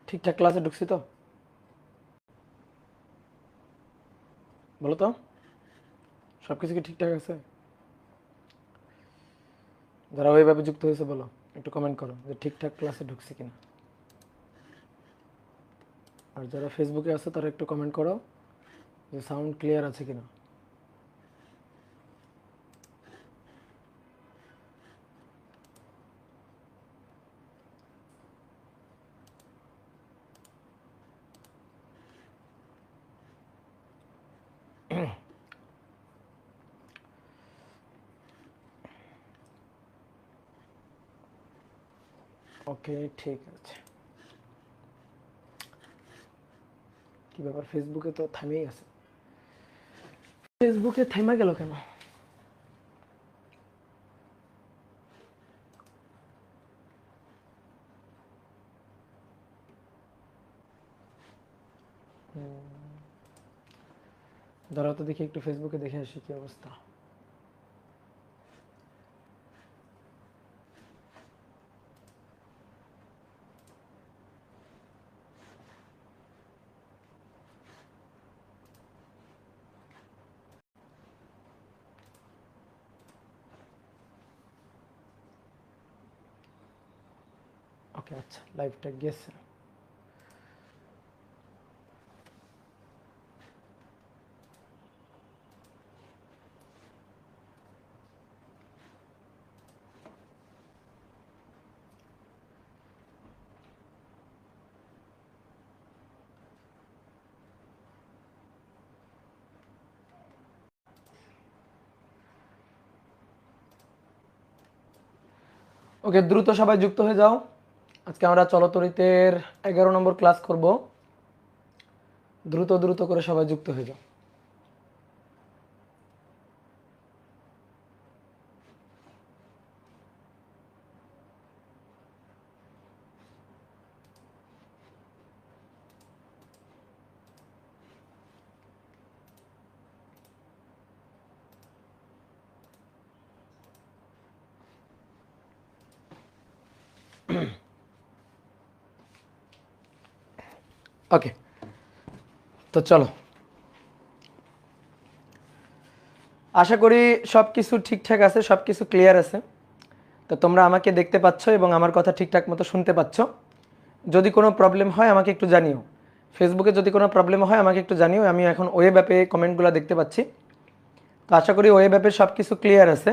ঠিকঠাক ক্লাসে ঢুকছি তো? বলো তো, সব কিছু কি ঠিকঠাক আছে? যারা ওইভাবে যুক্ত হয়েছে বলো, একটু কমেন্ট করো যে ঠিকঠাক ক্লাসে ঢুকছি কিনা। আর যারা ফেসবুকে আছে তারা একটু কমেন্ট করো যে সাউন্ড ক্লিয়ার আছে কিনা। ওকে, ঠিক আছে। কি ব্যাপার, ফেসবুকে তো থামেই আছে। ফেসবুকে থাইমা গেল কেন? ধরো তো দেখি, একটু ফেসবুকে দেখে আসি কি অবস্থা। ওকে, আচ্ছা, লাইভটা গেছে। ওকে, দ্রুত সবাই যুক্ত হয়ে যাও। আজকে আমরা চলতরিতের 11 নম্বর ক্লাস করব। দ্রুত দ্রুত করে সবাই যুক্ত হয়ে যাও। ওকে, তো চলো, আশা করি সব কিছু ঠিকঠাক আছে, সব কিছু ক্লিয়ার আছে। তো তোমরা আমাকে দেখতে পাচ্ছ এবং আমার কথা ঠিকঠাক মতো শুনতে পাচ্ছ। যদি কোনো প্রবলেম হয় আমাকে একটু জানিও। ফেসবুকে যদি কোনো প্রবলেম হয় আমাকে একটু জানিও। আমি এখন ওয়েব অ্যাপে কমেন্টগুলো দেখতে পাচ্ছি। তো আশা করি ওয়েব অ্যাপে সব কিছু ক্লিয়ার আছে।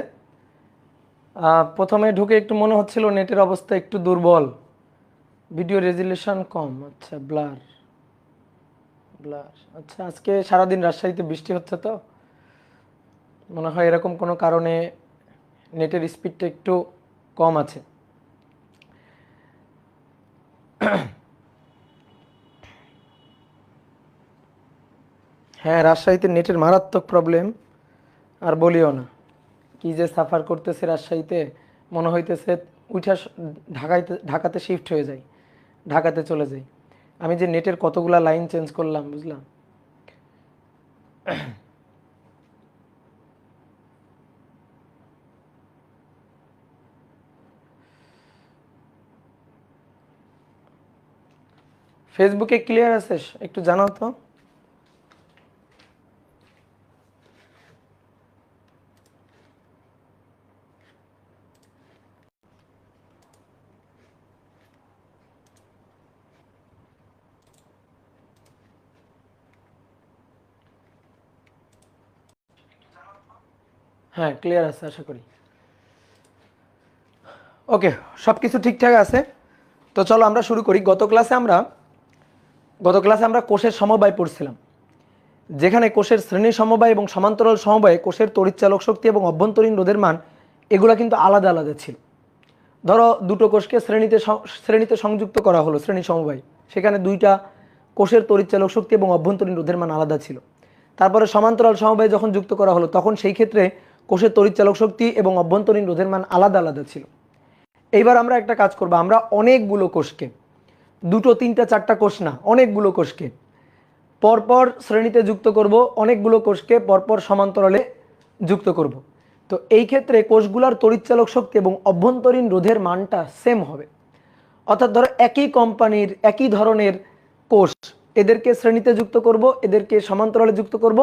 প্রথমে ঢুকে একটু মনে হচ্ছিল নেটের অবস্থা একটু দুর্বল, ভিডিও রেজুলেশন কম। আচ্ছা, ব্লার ব্লার। আচ্ছা, আজকে সারাদিন রাজশাহীতে বৃষ্টি হচ্ছে, তো মনে হয় এরকম কোনো কারণে নেটের স্পিডটা একটু কম আছে। হ্যাঁ, রাজশাহীতে নেটের মারাত্মক প্রবলেম, আর বলিও না। কি যে সাফার করতেছে রাজশাহীতে, মনে হইতেছে উঠা ঢাকাতে শিফট হয়ে যায়, ঢাকাতে চলে যাই। আমি যে নেটের কতগুলা লাইন চেঞ্জ করলাম, বুঝলাম। ফেসবুকে ক্লিয়ার আছে? একটু জানাও তো। হ্যাঁ, ক্লিয়ার আছে আশা করি। ওকে, সব কিছু ঠিকঠাক আছে। তো চলো আমরা শুরু করি। গত ক্লাসে আমরা কোষের সমবায় পড়ছিলাম, যেখানে কোষের শ্রেণী সমবায় এবং সমান্তরাল সমবায়ে কোষের তড়িৎচালক শক্তি এবং অভ্যন্তরীণ রোধের মান এগুলো কিন্তু আলাদা আলাদা ছিল। ধরো দুটো কোষকে শ্রেণীতে সংযুক্ত করা হলো, শ্রেণী সমবায়, সেখানে দুইটা কোষের তড়িৎচালক শক্তি এবং অভ্যন্তরীণ রোধের মান আলাদা ছিল। তারপরে সমান্তরাল সমবায় যখন যুক্ত করা হলো তখন সেই ক্ষেত্রে কোষের তড়িৎচালক শক্তি এবং অভ্যন্তরীণ রোধের মান আলাদা আলাদা ছিল। এইবার আমরা একটা কাজ করব, আমরা অনেকগুলো কোষকে, দুটো তিনটা চারটা কোষ না, অনেকগুলো কোষকে পরপর শ্রেণীতে যুক্ত করব, অনেকগুলো কোষকে পরপর সমান্তরালে যুক্ত করব। তো এই ক্ষেত্রে কোষগুলোর তড়িৎচালক শক্তি এবং অভ্যন্তরীণ রোধের মানটা সেম হবে। অর্থাৎ ধরো একই কোম্পানির একই ধরনের কোষ, এদেরকে শ্রেণীতে যুক্ত করব, এদেরকে সমান্তরালে যুক্ত করব,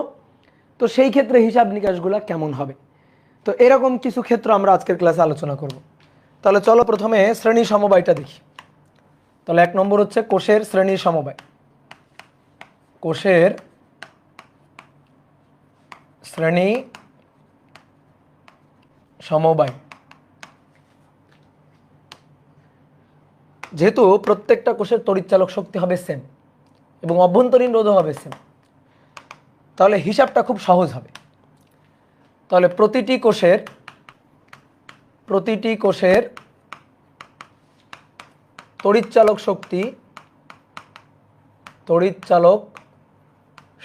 তো সেই ক্ষেত্রে হিসাব নিকাশগুলো কেমন হবে। তো এরকম কিছু ক্ষেত্র আমরা আজকের ক্লাসে আলোচনা করব। তাহলে চলো প্রথমে শ্রেণী সমবায়টা দেখি। তাহলে 1 নম্বর হচ্ছে কোষের শ্রেণী সমবায়। কোষের শ্রেণী সমবায়, যেহেতু প্রত্যেকটা কোষের তড়িৎচালক শক্তি হবে সেম এবং অভ্যন্তরীণ রোধও হবে সেম, তাহলে হিসাবটা খুব সহজ হবে। তাহলে প্রতিটি কোষের তড়িৎচালক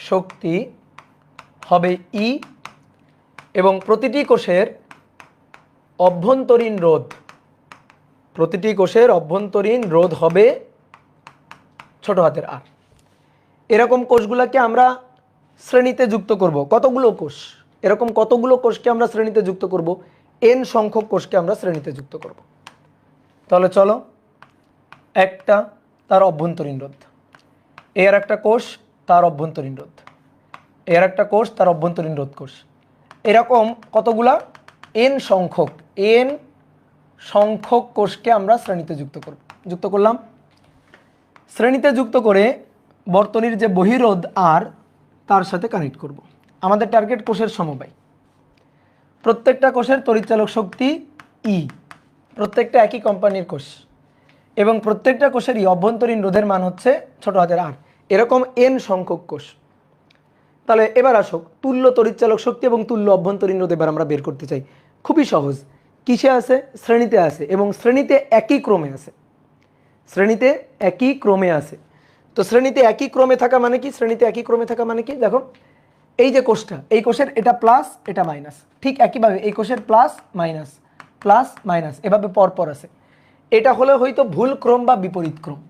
শক্তি হবে ই এবং প্রতিটি কোষের অভ্যন্তরীণ রোধ হবে ছোট হাতের আর। এরকম কোষগুলোকে আমরা শ্রেণীতে যুক্ত করব। কতগুলো কোষ, এরকম কতগুলো কোষকে আমরা শ্রেণীতে যুক্ত করব, n সংখ্যক কোষকে আমরা শ্রেণীতে যুক্ত করব। তাহলে চলো, একটা তার অভ্যন্তরীণ রোধ, এর একটা কোষ তার অভ্যন্তরীণ রোধ, এর একটা কোষ তার অভ্যন্তরীণ রোধ কোষ, এরকম কতগুলা n সংখ্যক কোষকে আমরা শ্রেণীতে যুক্ত করলাম। শ্রেণীতে যুক্ত করে বর্তনীর যে বহিরোধ আর তার সাথে কানেক্ট করব। আমাদের টার্গেট কোষের সমবায়। প্রত্যেকটা কোষের তড়িৎচালক শক্তি ই, প্রত্যেকটা একই কোম্পানির কোষ এবং প্রত্যেকটা কোষেরই অভ্যন্তরীণ রোধের মান হচ্ছে ছোট হাতের আর। এরকম n সংখ্যক কোষ। তাহলে এবার আসো তুল্য তড়িৎচালক শক্তি এবং তুল্য অভ্যন্তরীণ রোধ এবার আমরা বের করতে চাই। খুবই সহজ। কিসে আছে? শ্রেণীতে আছে এবং শ্রেণীতে একই ক্রমে আছে। তো শ্রেণীতে একই ক্রমে থাকা মানে কি? দেখো, এই যে কোষটা, এই কোষের এটা প্লাস এটা মাইনাস, ঠিক একইভাবে এই কোষের প্লাস মাইনাস এভাবে পরপর আছে। এটা হলে হয়তো ভুল ক্রম বা বিপরীত ক্রম।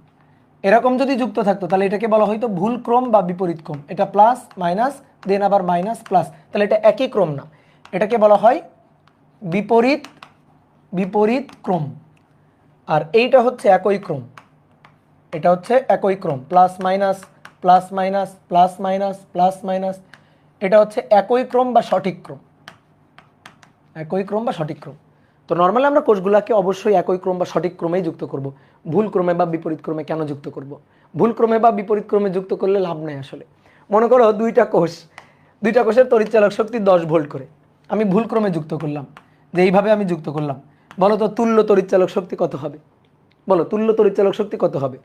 এরকম যদি যুক্ত থাকতো তাহলে এটাকে বলা হয়তো ভুল ক্রম বা বিপরীত ক্রম। এটা প্লাস মাইনাস দেন আবার মাইনাস প্লাস, তাহলে এটা একই ক্রম না, এটাকে বলা হয় বিপরীত ক্রম। আর এইটা হচ্ছে একই ক্রম, প্লাস মাইনাস এটা হচ্ছে একই ক্রম বা সঠিক ক্রম। তো নর্মালি আমরা কোষগুলোকে অবশ্যই একই ক্রম বা সঠিক ক্রমেই যুক্ত করব। ভুল ক্রমে বা বিপরীত ক্রমে কেন যুক্ত করব? ভুল ক্রমে বা বিপরীত ক্রমে যুক্ত করলে লাভ নেই আসলে। মনে করো দুইটা কোষের তড়িৎচালক শক্তি 10 ভোল্ট করে, আমি ভুল ক্রমে যুক্ত করলাম, যে এইভাবে আমি যুক্ত করলাম। বলো তো তুল্য তড়িৎচালক শক্তি কত হবে?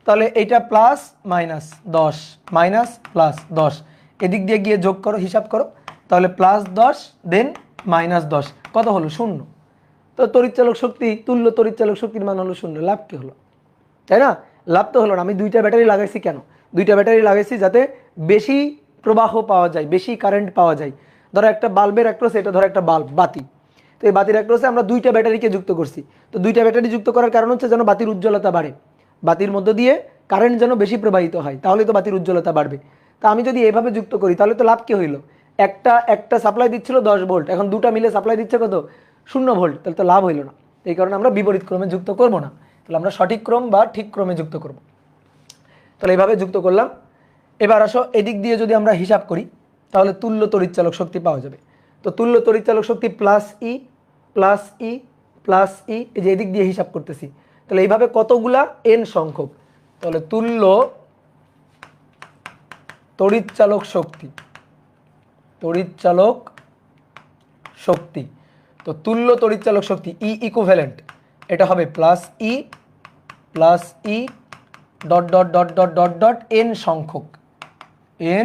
তাহলে এইটা প্লাস মাইনাস 10 মাইনাস প্লাস 10, এদিক দিয়ে গিয়ে যোগ করো, হিসাব করো, তাহলে প্লাস 10 দেন মাইনাস 10, কত হলো? 0। তো তুল্য তড়িৎচালক শক্তির মান হলো 0। লাভ কি হলো? তাই না? লাভ তো হলো না। আমি দুইটা ব্যাটারি লাগাইছি কেন? দুইটা ব্যাটারি লাগাইছি যাতে বেশি প্রবাহ পাওয়া যায়, বেশি কারেন্ট পাওয়া যায়। ধরো একটা বাল্বের অ্যাক্রসে, এটা ধরো একটা বাতি, তো এই বাতির অ্যাক্রসে আমরা দুইটা ব্যাটারিকে যুক্ত করছি। তো দুইটা ব্যাটারি যুক্ত করার কারণ হচ্ছে যেন বাতির উজ্জ্বলতা বাড়ে, বাতির মধ্য দিয়ে কারেন্ট যেন বেশি প্রবাহিত হয়, তাহলে তো বাতির উজ্জ্বলতা বাড়বে। তা আমি যদি এভাবে যুক্ত করি তাহলে তো লাভ কি হইলো? একটা সাপ্লাই দিচ্ছিল 10 ভোল্ট, এখন দুটা মিলে সাপ্লাই দিচ্ছে কত? 0 ভোল্ট, তাহলে তো লাভ হইলো না। এই কারণে আমরা বিপরীত ক্রমে যুক্ত করব না, তাহলে আমরা সঠিক ক্রম বা ঠিক ক্রমে যুক্ত করব। তাহলে এইভাবে যুক্ত করলাম। এবার আসো এদিক দিয়ে যদি আমরা হিসাব করি তাহলে তুল্য তড়িৎচালক শক্তি পাওয়া যাবে। তো তুল্য তড়িৎচালক শক্তি প্লাস ই, এই যে এদিক দিয়ে হিসাব করতেছি, তাহলে এইভাবে কতগুলা n সংখ্যক, তাহলে তুল্য তড়িৎচালক শক্তি, তো তুল্য তড়িৎচালক শক্তি ই ইকুইভ্যালেন্ট, এটা হবে প্লাস ই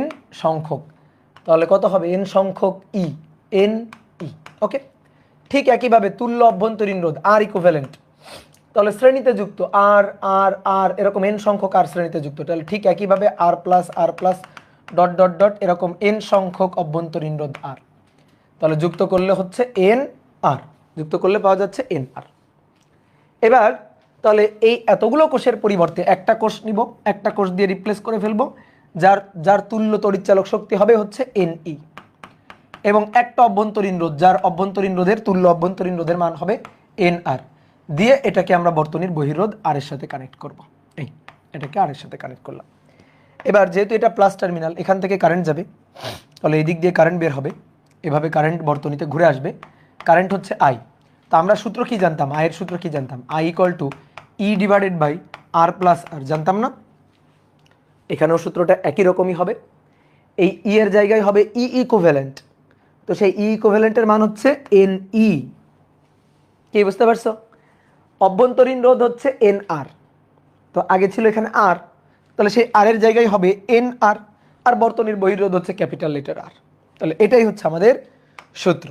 n সংখ্যক, তাহলে কত হবে? n সংখ্যক ই, ওকে। ঠিক একইভাবে তুল্য অভ্যন্তরীণ রোধ আর ইকুইভ্যালেন্ট, তাহলে শ্রেণীতে যুক্ত আর আর আর এরকম n সংখ্যক আর শ্রেণীতে যুক্ত, তাহলে ঠিক একইভাবে আর প্লাস এরকম n সংখ্যক অভ্যন্তরীণ রোধ আর, তাহলে যুক্ত করলে হচ্ছে যুক্ত করলে পাওয়া যাচ্ছে আর। এবার তাহলে এই এতগুলো কোষের পরিবর্তে একটা কোষ নিব, একটা কোষ দিয়ে রিপ্লেস করে ফেলবো, যার তুল্য তড়িৎচালক শক্তি হবে হচ্ছে NE, এবং একটা অভ্যন্তরীণ রোধ, যার অভ্যন্তরীণ রোধের তুল্য অভ্যন্তরীণ রোধের মান হবে NR। দিয়ে এটাকে আমরা বর্তনীর বহিরোধ আর এর সাথে কানেক্ট করব। এই এটাকে আর এর সাথে কানেক্ট করলাম। এবার যেহেতু এটা প্লাস টার্মিনাল, এখান থেকে কারেন্ট যাবে, তাহলে এই দিক দিয়ে কারেন্ট বের হবে, এভাবে কারেন্ট বর্তনীতে ঘুরে আসবে। কারেন্ট হচ্ছে আই। তা আমরা সূত্র কি জানতাম? আয়ের সূত্র কি জানতাম? I equal to E divided by R plus R, জানতাম না? এখানেও সূত্রটা একই রকমই হবে। এই ই এর জায়গায় হবে ই ইকুইভ্যালেন্ট। তো সেই ই ইকুইভ্যালেন্টের মান হচ্ছে এন ই। কি বুঝতে পারছো? অভ্যন্তরীণ রোধ হচ্ছে এন আর। তো আগে ছিল এখানে আর, তাহলে সেই আর এর জায়গায় হবে এন আর। আর বর্তনীর বহিরোধ হচ্ছে ক্যাপিটাল লেটার আর। তাহলে এটাই হচ্ছে আমাদের সূত্র।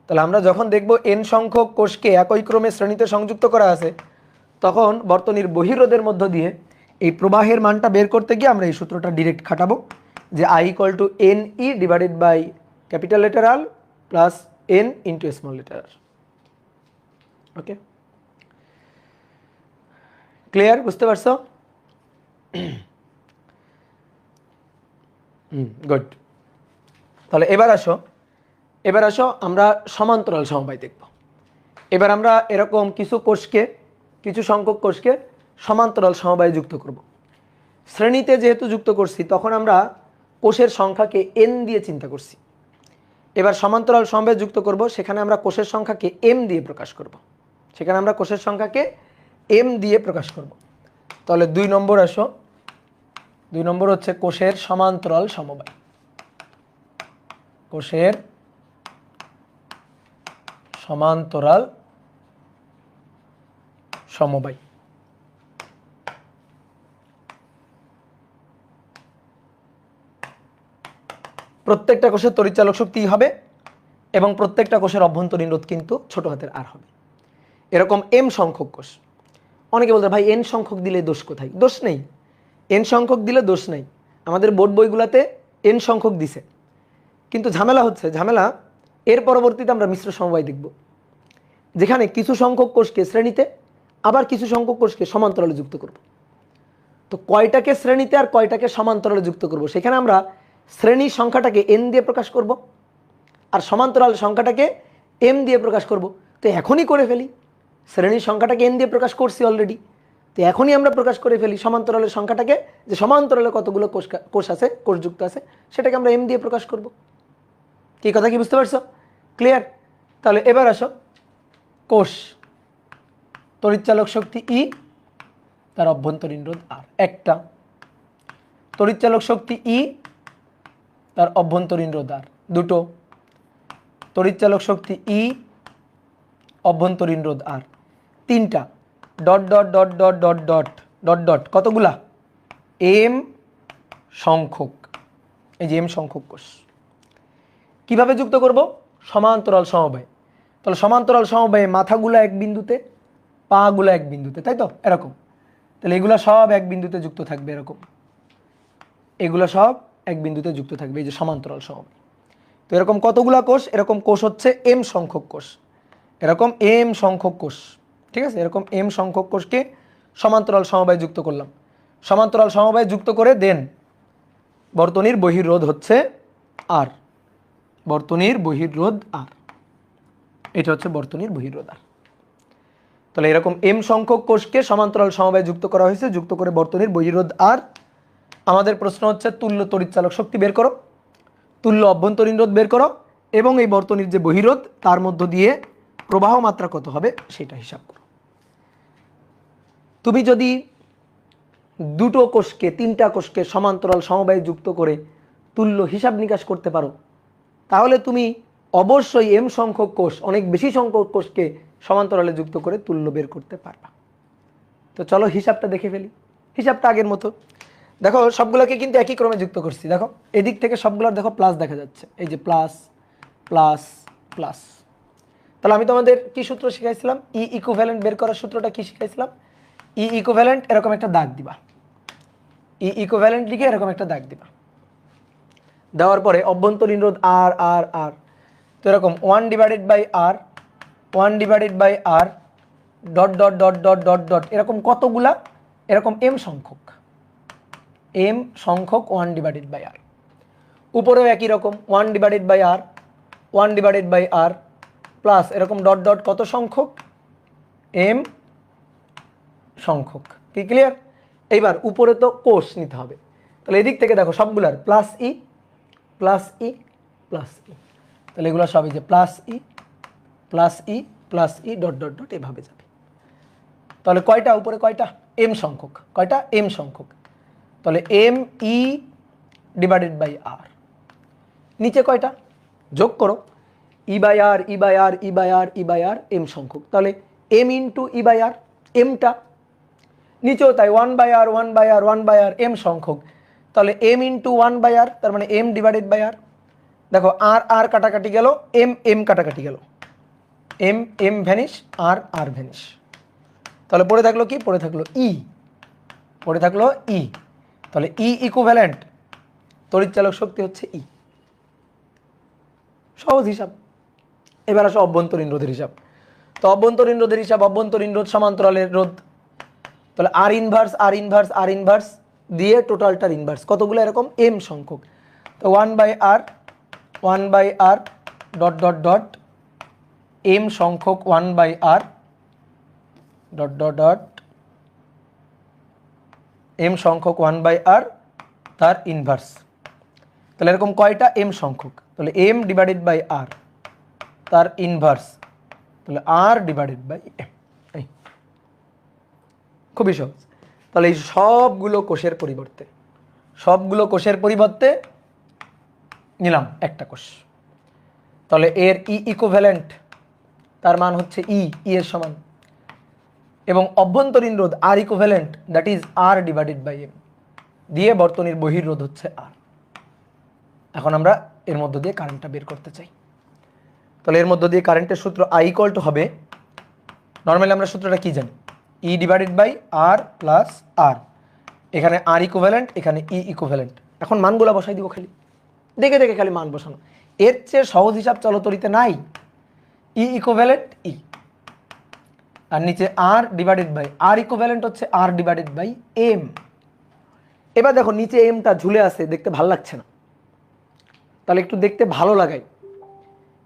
তাহলে আমরা যখন দেখব এন সংখ্যক কোষকে একই ক্রমে শ্রেণীতে সংযুক্ত করা আছে, তখন বর্তনীর বহিরোধের মধ্য দিয়ে এই প্রবাহের মানটা বের করতে গিয়ে আমরা এই সূত্রটা ডিরেক্ট খাটাবো, যে I equal to n E divided by capital letter R plus n into small letter R. Okay, clear? বুঝতে পারছো? গুড। তাহলে এবার আসো আমরা সমান্তরাল সমবায় দেখব। এবার আমরা এরকম কিছু সংখ্যক কোষকে সমান্তরাল সমবায়ে যুক্ত করব। শ্রেণীতে যেহেতু যুক্ত করছি, তখন আমরা কোষের সংখ্যাকে এন দিয়ে চিন্তা করছি। এবার সমান্তরাল সমবায়ে যুক্ত করব, সেখানে আমরা কোষের সংখ্যাকে এম দিয়ে প্রকাশ করব। তাহলে 2 নম্বর আসো। 2 নম্বর হচ্ছে কোষের সমান্তরাল সমবায়। কোষের সমান্তরাল সমবায়। প্রত্যেকটা কোষের তড়িৎচালক শক্তি হবে এবং প্রত্যেকটা কোষের অভ্যন্তরীণ রোধ কিন্তু ছোট হাতের আর হবে। এরকম এম সংখ্যক কোষ। অনেকে বলতে ভাই এন সংখ্যক দিলে দোষ কোথায়? দোষ নেই, এন সংখ্যক দিলে দোষ নেই। আমাদের বোর্ড বইগুলোতে এন সংখ্যক দিছে, কিন্তু ঝামেলা এর পরবর্তীতে আমরা মিশ্র সমবায় দেখব, যেখানে কিছু সংখ্যক কোষকে শ্রেণীতে আবার কিছু সংখ্যক কোষকে সমান্তরালে যুক্ত করব। তো কয়টাকে শ্রেণীতে আর কয়টাকে সমান্তরালে যুক্ত করব, সেখানে আমরা শ্রেণীর সংখ্যাটাকে এন দিয়ে প্রকাশ করব আর সমান্তরাল সংখ্যাটাকে এম দিয়ে প্রকাশ করব। তো এখনই করে ফেলি, শ্রেণীর সংখ্যাটাকে এন দিয়ে প্রকাশ করছি অলরেডি, তো এখনই আমরা প্রকাশ করে ফেলি সমান্তরালের সংখ্যাটাকে, যে সমান্তরালে কতগুলো কোষ যুক্ত আছে সেটাকে আমরা এম দিয়ে প্রকাশ করব। কি কথা কি বুঝতে পারছো? ক্লিয়ার? তাহলে এবার আসো, কোষ তড়িৎচালক শক্তি ই, তার অভ্যন্তরীণ রোধ আর। একটা তড়িৎচালক শক্তি ই, তার অভ্যন্তরীণ রোধ আর। দুটো তড়িৎচালক শক্তি ই, অভ্যন্তরীণ রোধ আর। তিনটা dot dot dot dot dot dot dot dot কতগুলা? এম সংখ্যক। এই যে এম সংখ্যক কোষ। কিভাবে যুক্ত করব? সমান্তরাল সমবায়। তাহলে সমান্তরাল সমবায়ে মাথাগুলা এক বিন্দুতে, পাগুলা এক বিন্দুতে, তাই তো? এরকম। তাহলে এগুলা সব এক বিন্দুতে যুক্ত থাকবে, এরকম। এগুলো সব এক বিন্দুতে যুক্ত থাকবে, এই যে সমান্তরাল সমবায়। তো এরকম কতগুলা কোষ? এরকম কোষ হচ্ছে এম সংখ্যক কোষ। এরকম এম সংখ্যক কোষ, ঠিক আছে? এরকম এম সংখ্যক কোষকে সমান্তরাল সমবায়ে যুক্ত করলাম। সমান্তরাল সমবায়ে যুক্ত করে দেন বর্তনীর বহির্রোধ হচ্ছে আর। বর্তনীর বহির্রোধ আর, এটা হচ্ছে বর্তনীর বহির্রোধ আর। তাহলে এরকম এম সংখ্যক কোষকে সমান্তরাল সমবায়ে যুক্ত করা হয়েছে, যুক্ত করে বর্তনীর বহির্রোধ আর। আমাদের প্রশ্ন হচ্ছে তুল্য তড়িৎচালক শক্তি বের করো, তুল্য অভ্যন্তরীণ রোধ বের করো, এবং এই বর্তনীর যে বহিরোধ তার মধ্য দিয়ে প্রবাহ মাত্রা কত হবে সেটা হিসাব করো। তুমি যদি দুটো কোষকে, তিনটা কোষকে সমান্তরাল সমবায়ে যুক্ত করে তুল্য হিসাব নিকাশ করতে পারো, তাহলে তুমি অবশ্যই এম সংখ্যক কোষ, অনেক বেশি সংখ্যক কোষকে সমান্তরালে যুক্ত করে তুল্য বের করতে পারবা। তো চলো হিসাবটা দেখে ফেলি। হিসাবটা আগের মতো। দেখো সবগুলোকে কিন্তু একই ক্রমে যুক্ত করছি। দেখো এদিক থেকে সবগুলোর দেখো প্লাস দেখা যাচ্ছে, এই যে প্লাস প্লাস প্লাস। তাহলে আমি তোমাদের কি সূত্র শিখাইছিলাম? ই ইকুইভ্যালেন্ট বের করার সূত্রটা কি শিখাইছিলাম? ই ইকুইভ্যালেন্ট এরকম একটা দাগ দিবা, ই ইকুইভ্যালেন্ট লিখে এরকম একটা দাগ দিবা। দেওয়ার পরে অভ্যন্তরীণ রোধ আর আর আর, তো এরকম 1 divided by R, 1 divided by R, dot dot dot dot dot dot, এরকম কতগুলা? এরকম এম সংখ্যক, এম সংখ্যক 1 ডিভাইডেড বাই আর। উপরেও একই রকম 1 divided by R, 1 divided by R, plus এরকম ডট ডট কত সংখ্যক? এম সংখ্যক। কি ক্লিয়ার? এইবার উপরে তো কোষ নিতে হবে, তাহলে এদিক থেকে দেখো সবগুলার plus E plus E plus E, তাহলে এগুলো সবই যে plus E plus E plus E dot dot dot এভাবে যাবে। তাহলে কয়টা উপরে কয়টা? এম সংখ্যক। কয়টা? এম সংখ্যক। তাহলে M E divided by R. নিচে কয়টা? যোগ করো, E by R E by R E by R E by R M সংখ্যক। তাহলে M into E by R, এমটা নিচেও তাই, one by R one by R one by R M সংখ্যক। তাহলে M into one by R, তার মানে M divided by আর। দেখো আর আর কাটাকাটি গেল, এম এম কাটাকাটি গেল, এম এম ভ্যানিশ আর আর ভ্যানিশ। তাহলে পড়ে থাকলো কি? পড়ে থাকলো ই, পড়ে থাকলো ই। তাহলে ই ইকুইভ্যালেন্ট তড়িৎচালক শক্তি হচ্ছে ই। সহজ হিসাব। এবার আসো অভ্যন্তরীণ রোধের হিসাব। তো অভ্যন্তরীণ রোধের হিসাব, অভ্যন্তরীণ রোধ সমান্তরালের রোধ। তাহলে R inverse R inverse R inverse দিয়ে টোটালটার ইনভার্স, কতগুলো এরকম? এম সংখ্যক। তো one by R dot dot dot M সংখ্যক one by R dot dot dot M সংখ্যক ওয়ান বাই আর তার ইনভার্স। তাহলে এরকম কয়টা? এম সংখ্যক। তাহলে এম ডিভাইডেড বাই আর তার ইনভার্স, তাহলে আর ডিভাইডেড বাই এম। এই খুবই সহজ। তাহলে এই সবগুলো কোষের পরিবর্তে নিলাম একটা কোষ। তাহলে এর ই ইকুইভ্যালেন্ট, তার মান হচ্ছে ই এর সমান, এবং অভ্যন্তরীণ রোধ R equivalent, that is R divided by M, দিয়ে বর্তনীর বহির্রোধ হচ্ছে আর। এখন আমরা এর মধ্য দিয়ে কারেন্টটা বের করতে চাই। তাহলে এর মধ্য দিয়ে কারেন্টের সূত্র আই ইকুয়াল টু হবে, নর্মালি আমরা সূত্রটা কি জানি? E divided by R plus R, এখানে আর ইকুইভ্যালেন্ট, এখানে ই ইকুইভ্যালেন্ট। এখন মানগুলো বসাই দিব, খালি দেখে দেখে খালি মান বসানো। এর চেয়ে সহজ হিসাব চলতরিতে নাই। ই ইকুইভ্যালেন্ট ই, আর নিচে আর ডিভাইডেড বাই আর ইকুইভ্যালেন্ট হচ্ছে আর ডিভাইডেড বাই এম। এবার দেখো নিচে এমটা ঝুলে আছে, দেখতে ভালো লাগছে না, তাহলে একটু দেখতে ভালো লাগাই।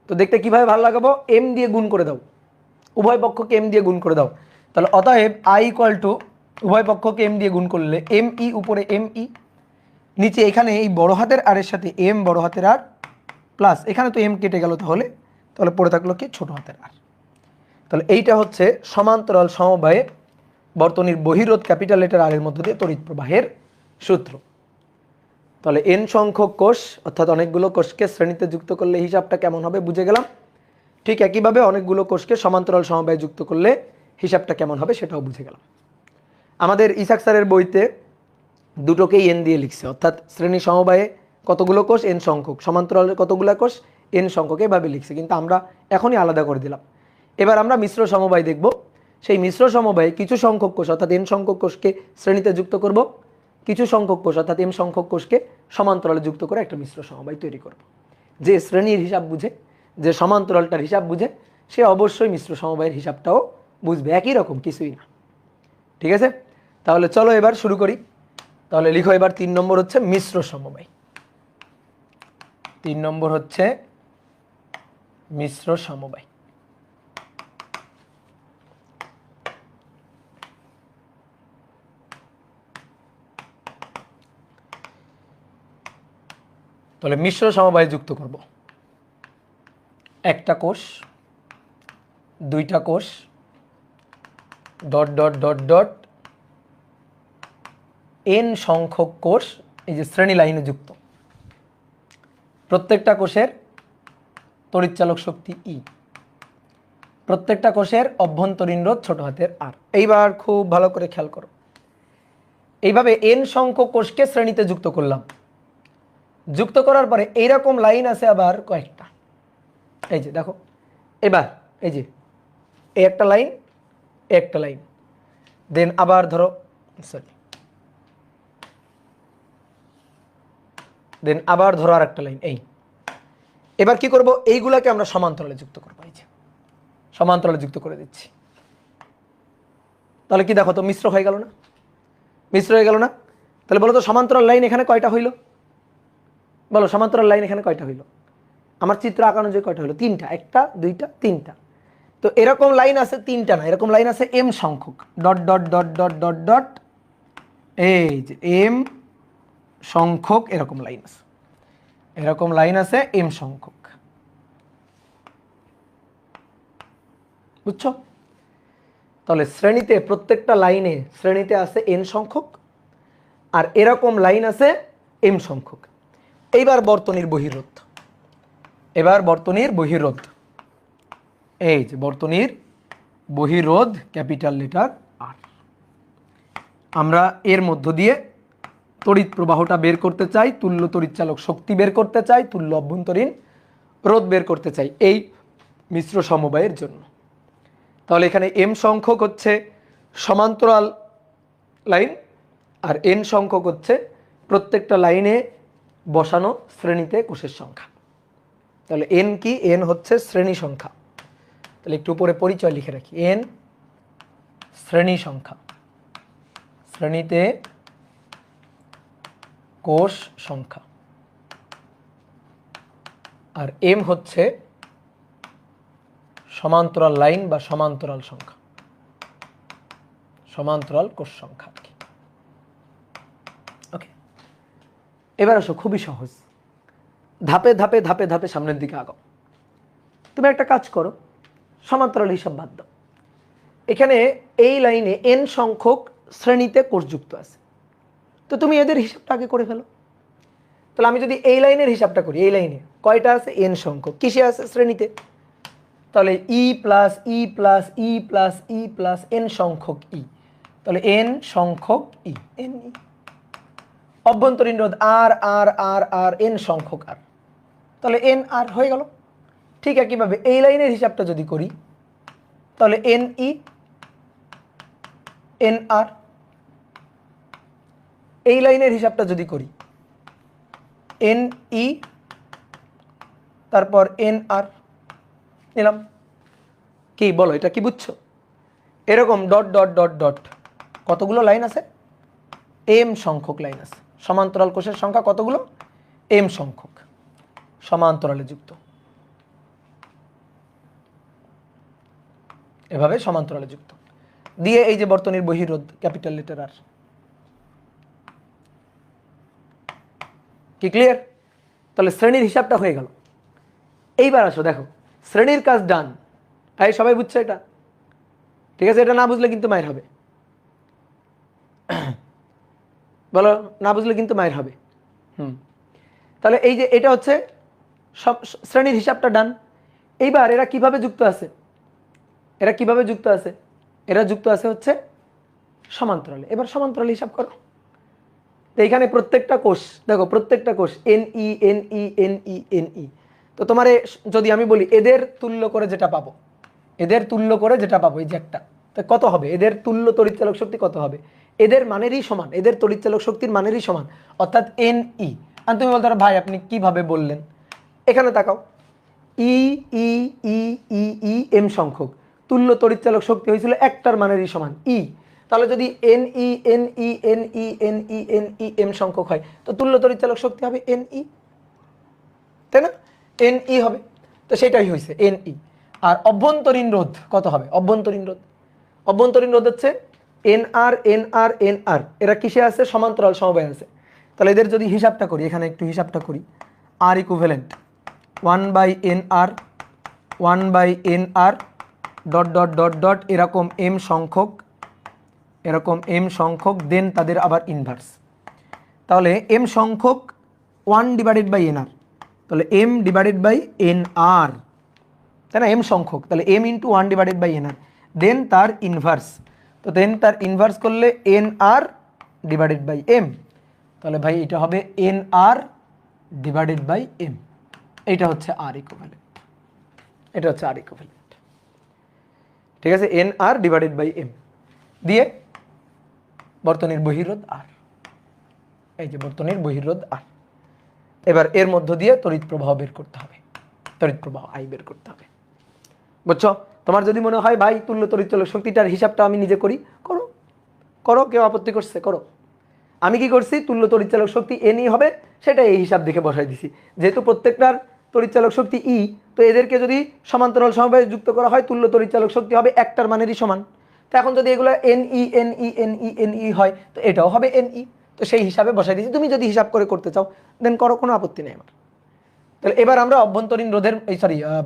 তো দেখতে কিভাবে ভালো লাগাবো? এম দিয়ে গুণ করে দাও, উভয় পক্ষকে এম দিয়ে গুণ করে দাও। তাহলে অতএব আই ইকুয়াল টু, উভয় পক্ষকে এম দিয়ে গুণ করলে এম ই উপরে এম ই, নিচে এখানে এই বড় হাতের আর এর সাথে এম বড় হাতের আর প্লাস, এখানে তো এম কেটে গেল, তাহলে পড়ে থাকলো কি? ছোট হাতের আর। তাহলে এইটা হচ্ছে সমান্তরাল সমবায়ে বর্তনীর বহিরোধ ক্যাপিটাল লেটার আর এর মধ্য দিয়ে তড়িৎ প্রবাহের সূত্র। তাহলে এন সংখ্যক কোষ অর্থাৎ অনেকগুলো কোষকে শ্রেণীতে যুক্ত করলে হিসাবটা কেমন হবে বুঝে গেলাম। ঠিক একইভাবে অনেকগুলো কোষকে সমান্তরাল সমবায়ে যুক্ত করলে হিসাবটা কেমন হবে সেটাও বুঝে গেলাম। আমাদের ইসাক স্যারের বইতে দুটোকেই এন দিয়ে লিখছে, অর্থাৎ শ্রেণী সমবায়ে কতগুলো কোষ? এন সংখ্যক, সমান্তরালের কতগুলো কোষ? এন সংখ্যক, এভাবে লিখছে, কিন্তু আমরা এখনই আলাদা করে দিলাম। এবার আমরা মিশ্র সমবায় দেখব। সেই মিশ্র সমবায়ে কিছু সংখ্যক কোষ অর্থাৎ এন সংখ্যক কোষকে শ্রেণীতে যুক্ত করব, কিছু সংখ্যক কোষ অর্থাৎ এম সংখ্যক কোষকে সমান্তরালে যুক্ত করে একটা মিশ্র সমবায় তৈরি করব। যে শ্রেণীর হিসাব বুঝে, যে সমান্তরালটার হিসাব বুঝে, সে অবশ্যই মিশ্র সমবায়ের হিসাবটাও বুঝবে, একই রকম, কিছুই না। ঠিক আছে, তাহলে চলো এবার শুরু করি। তাহলে লিখো এবার 3 নম্বর হচ্ছে মিশ্র সমবায়। 3 নম্বর হচ্ছে মিশ্র সমবায়। তাহলে মিশ্র সমবায়ে যুক্ত করব একটা কোষ, দুইটা কোষ, dot dot dot dot N সংখ্যক কোষ, এই যে শ্রেণী লাইনে যুক্ত, প্রত্যেকটা কোষের তড়িৎচালক শক্তি ই, প্রত্যেকটা কোষের অভ্যন্তরীণ রোধ ছোট হাতের আর। এইবার খুব ভালো করে খেয়াল করো, এইভাবে এন সংখ্যক কোষকে শ্রেণীতে যুক্ত করলাম। যুক্ত করার পরে এইরকম লাইন আছে আবার কয়েকটা, এই যে দেখো, এবার এই যে এই একটা লাইন, একটা লাইন, দেন আবার ধরো দেন আবার ধরো আর একটা লাইন। এই এবার কি করব? এইগুলাকে আমরা সমান্তরালে যুক্ত করবো, এই যে সমান্তরালে যুক্ত করে দিচ্ছি। তাহলে কি দেখো তো মিশ্র হয়ে গেল না? মিশ্র হয়ে গেল না? তাহলে বলো তো সমান্তরাল লাইন এখানে কয়টা হইল? বলো সমান্তরাল লাইন এখানে কয়টা হইল? আমার চিত্র আঁকানো যে কয়টা হলো? 3টা, 1টা 2টা 3টা। তো এরকম লাইন আছে তিনটা না, এরকম লাইন আছে এম সংখ্যক, dot dot dot dot dot dot, এই যে এম সংখ্যক এরকম লাইন আছে, এরকম লাইন আছে এম সংখ্যক, বুঝছো? তাহলে শ্রেণীতে প্রত্যেকটা লাইনে শ্রেণীতে আছে এন সংখ্যক আর এরকম লাইন আছে এম সংখ্যক। এইবার বর্তনীর বহিরোধ, এবার বর্তনীর বহিরোধ, এই যে বর্তনীর বহিরোধ ক্যাপিটাল লেটার আর। আমরা এর মধ্য দিয়ে তড়িৎ প্রবাহটা বের করতে চাই, তুল্য তড়িৎচালক শক্তি বের করতে চাই, তুল্য অভ্যন্তরীণ রোধ বের করতে চাই এই মিশ্র সমবায়ের জন্য। তাহলে এখানে এম সংখ্যক হচ্ছে সমান্তরাল লাইন আর এন সংখ্যক হচ্ছে প্রত্যেকটা লাইনে বসানো শ্রেণীতে কোষের সংখ্যা। তাহলে এন কি? এন হচ্ছে শ্রেণী সংখ্যা। তাহলে একটু উপরে পরিচয় লিখে রাখি, এন শ্রেণী সংখ্যা, শ্রেণীতে কোষ সংখ্যা, আর এম হচ্ছে সমান্তরাল লাইন বা সমান্তরাল সংখ্যা, সমান্তরাল কোষ সংখ্যা। ওকে, এবার আসো, খুবই সহজ, ধাপে ধাপে ধাপে ধাপে সামনের দিকে আগাও। তুমি একটা কাজ করো, সমান্তরাল হিসাব বাদ দাও। এখানে এই লাইনে এন সংখ্যক শ্রেণীতে কোষ যুক্ত আছে, তো তুমি এদের হিসাবটা আগে করে ফেলো। তাহলে আমি যদি এই লাইনের হিসাবটা করি, এই লাইনে কয়টা আছে? এন সংখ্যক। কিসে আছে? শ্রেণীতে। তাহলে ই plus E plus E plus E plus N সংখ্যক ই, তাহলে এন সংখ্যক ই, এন ই। অভ্যন্তরীণ রোধ আর আর আর আর এন সংখ্যক আর, তাহলে এন আর হয়ে গেল। ঠিক একইভাবে এই লাইনের হিসাবটা যদি করি, তাহলে এন ই এন আর। এই লাইনের হিসাবটা যদি করি, এন ই তারপর এন আর নিলাম। কি বলো, এটা কি বুঝছো? এরকম ডট ডট ডট ডট কতগুলো লাইন আছে? এম সংখ্যক লাইন আছে। সমান্তরাল কোষের সংখ্যা কতগুলো? এম সংখ্যক, সমান্তরালে যুক্ত, এভাবে সমান্তরালে যুক্ত দিয়ে এই যে বর্তনীর বহিরোধ ক্যাপিটাল লেটার আর। কি ক্লিয়ার? তাহলে শ্রেণীর হিসাবটা হয়ে গেল। এইবার আসো, দেখো শ্রেণীর কাজ ডান। এই সবাই বুঝছে এটা? ঠিক আছে, এটা না বুঝলে কিন্তু মায়ের হবে। বলো, না বুঝলে কিন্তু মায়ের হবে। তাহলে এই যে এটা হচ্ছে সব শ্রেণীর হিসাবটা ডান। এইবার এরা কিভাবে যুক্ত আছে? এরা কিভাবে যুক্ত আছে? এরা যুক্ত আছে হচ্ছে সমান্তরালে। এবার সমান্তরাল হিসাব করো। তো এইখানে প্রত্যেকটা কোষ, দেখো প্রত্যেকটা কোষ N E n E n E n ই। তো তোমার যদি আমি বলি এদের তুল্য করে যেটা পাবো, এদের তুল্য করে যেটা পাবো, এই যে একটা, তো কত হবে? এদের তুল্য তড়িৎচালক শক্তি কত হবে? এদের মানেরই সমান, এদের তড়িৎচালক শক্তির মানেরই সমান, অর্থাৎ এন ই। আর তুমি বলতে পারো ভাই আপনি কিভাবে বললেন? এখানে তাকাও, ই ই ই ই ই এম সংখ্যক, তুল্য তড়িৎচালক শক্তি হয়েছিল একটার মানেরই সমান ই। তাহলে যদি n E n E n E n E n E m সংখ্যক হয়, তো তুল্য তড়িৎচালক শক্তি হবে এন ই, তাই না? এন ই হবে, তো সেটাই হয়েছে এন ই। আর অভ্যন্তরীণ রোধ কত হবে? অভ্যন্তরীণ রোধ, অভ্যন্তরীণ রোধ হচ্ছে N R N R N আর। এরা কিসে আছে? সমান্তরাল সমবায় আছে। তাহলে এদের যদি হিসাবটা করি, এখানে একটু হিসাবটা করি, R equivalent 1/nr 1/nr dot dot dot dot এরকম এম সংখ্যক, এরকম এম সংখ্যক, দেন তাদের আবার ইনভার্স। তাহলে এম সংখ্যক 1/nr, তাহলে এম ডিভাইডেড বাই এন আর, তাই না? এম সংখ্যক, তাহলে এম ইন্টু 1/nr, দেন তার ইনভার্স। তো দেন তার ইনভার্স করলে n R divided by m, তাহলে ভাই এটা হবে n R divided by m. এটা হচ্ছে আর ইকুইভ্যালেন্ট, এটা হচ্ছে আর ইকুইভ্যালেন্ট। ঠিক আছে, n R divided by M দিয়ে বর্তনীর বহিরোধ আর, এই যে বর্তনীর বহিরোধ আর। এবার এর মধ্য দিয়ে তড়িৎ প্রবাহ বের করতে হবে, তড়িৎ প্রবাহ আই বের করতে হবে। বুঝছো? তোমার যদি মনে হয় ভাই তুল্য তড়িৎচালক শক্তিটার হিসাবটা আমি নিজে করি, করো, করো, কেউ আপত্তি করছে? করো। আমি কি করছি? তুল্য তড়িৎচালক শক্তি এনই হবে, সেটা এই হিসাব দেখে বসাই দিছি। যেহেতু প্রত্যেকটার তড়িৎচালক শক্তি ই, তো এদেরকে যদি সমান্তরাল সমবায়ে যুক্ত করা হয় তুল্য তড়িৎচালক শক্তি হবে একটার মানেরই সমান। তো এখন যদি এগুলো এনই হয় তো এটাও হবে এনই। তো সেই হিসাবে বসাই দিয়েছি, তুমি যদি হিসাব করে করতে চাও দেন করো, কোনো আপত্তি নেই আমার। তাহলে এবার আমরা অভ্যন্তরীণ রোধের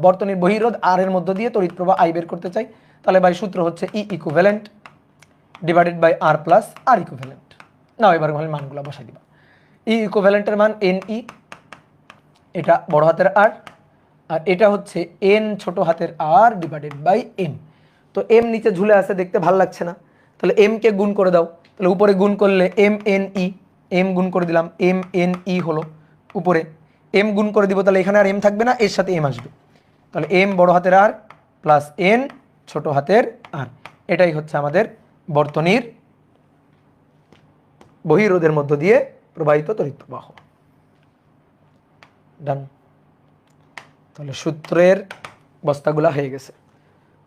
বর্তনীর বহিরোধ আর এর মধ্য দিয়ে তড়িৎ প্রবাহ আই বের করতে চাই। তাহলে ভাই সূত্র হচ্ছে E equivalent divided by R plus R equivalent. নাও এবার মানগুলো বসাই দিবা। ই ইকুইভ্যালেন্টের মান এন ই, এটা বড় হাতের আর, আর এটা হচ্ছে এন ছোট হাতের আর ডিভাইডেড বাই এম। তো এম নিচে ঝুলে আছে, দেখতে ভালো লাগছে না, তাহলে এম কে গুণ করে দাও। তাহলে উপরে গুণ করলে এম এন ই, এম গুণ করে দিলাম, এম এন ই হলো উপরে, এম গুণ করে দিব, তাহলে এখানে আর এম থাকবে না, এর সাথে এম আসবে। তাহলে এম বড় হাতের আর প্লাস এন ছোট হাতের আর, এটাই হচ্ছে আমাদের বর্তনীর বহিরোধের মধ্য দিয়ে প্রবাহিত তড়িৎ প্রবাহ। ডান। তাহলে সূত্রের বস্তাগুলা হয়ে গেছে,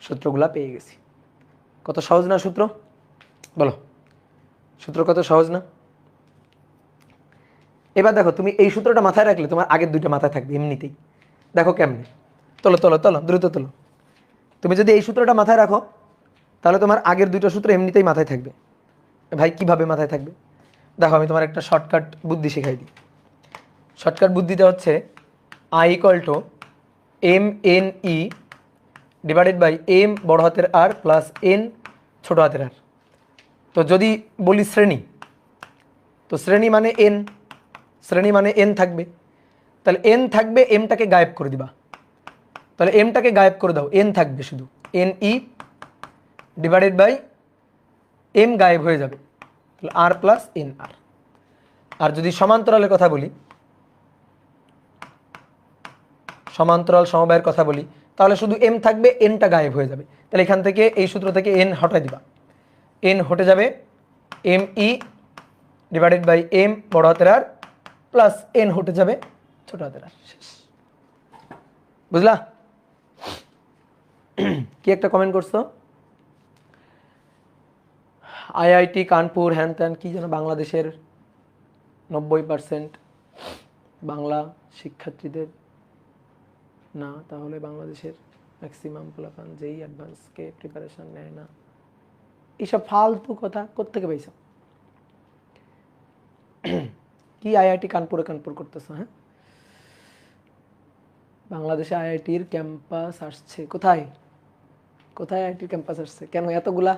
সূত্রগুলা পেয়ে গেছি। কত সহজ না সূত্র, বলো সূত্র কত সহজ না? এবার দেখো তুমি এই সূত্রটা মাথায় রাখলে তোমার আগের দুইটা মাথায় থাকবে এমনিতেই। দেখো কেমনে, তোলো তোলো তোলো দ্রুত তোলো। তুমি যদি এই সূত্রটা মাথায় রাখো তাহলে তোমার আগের দুইটা সূত্র এমনিতেই মাথায় থাকবে। ভাই কিভাবে মাথায় থাকবে? দেখো আমি তোমার একটা শর্টকাট বুদ্ধি শেখাই দিই। শর্টকাট বুদ্ধিটা হচ্ছে I equal to m N E divided by m বড় হাতের আর প্লাস এন ছোট হাতের আর। তো যদি বলি শ্রেণী, তো শ্রেণী মানে এন, শ্রেণী মানে এন থাকবে, তাহলে এন থাকবে, এমটাকে গায়েব করে দিবা। তাহলে এমটাকে গায়েব করে দাও, এন থাকবে শুধু n E divided by m গায়েব হয়ে যাবে, তাহলে আর প্লাস এন আর। আর যদি সমান্তরালের কথা বলি, সমান্তরাল সমবায়ের কথা বলি, তাহলে শুধু এম থাকবে, এনটা গায়েব হয়ে যাবে। তাহলে এখান থেকে এই সূত্র থেকে এন হটাই দিবা, এন হটে যাবে m E divided by m বড় হাতের আর প্লাস এন হটে যাবে ছোট হাতের আর। শেষ। বুঝলা? কি একটা কমেন্ট করছো, আইআইটি কানপুর হ্যান ত্যান কি যেন, বাংলাদেশের 90% বাংলা শিক্ষার্থীদের না, তাহলে বাংলাদেশের ম্যাক্সিমাম পোলাপান যেই অ্যাডভান্সকে প্রিপারেশন নেয় না। এইসব ফালতু কথা কোত্থেকে পাইছ? কি আইআইটি কানপুরে কানপুর করতেছো? হ্যাঁ, বাংলাদেশে আইআইটির ক্যাম্পাস আসছে কোথায়? কোথায় আইআইটির ক্যাম্পাস আসছে? কেন এতগুলা